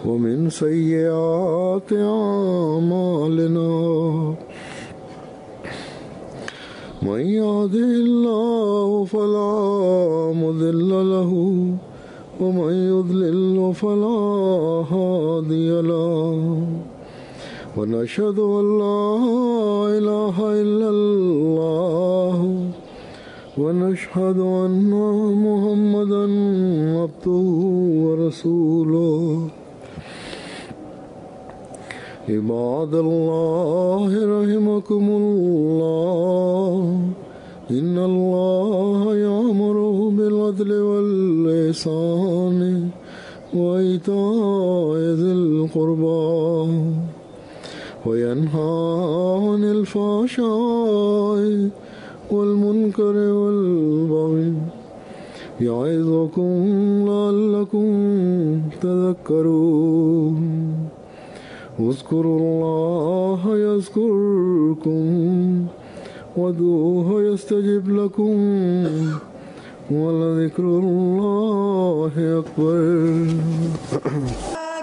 ومن سيئات أعمالنا من يهده الله فلا مضل له ومن يضلل فلا هادي له ونشهد أن لا إله إلا الله ونشهد أن محمدا عبده ورسوله عباد الله رحمكم الله إن الله يأمر بالعدل والإحسان وإيتاء ذي القربى وينهى عن الفحشاء والمنكر والبغي يعظكم لعلكم تذكرون اذكروا الله يذكركم وادعوه يستجب لكم ولذكر الله أكبر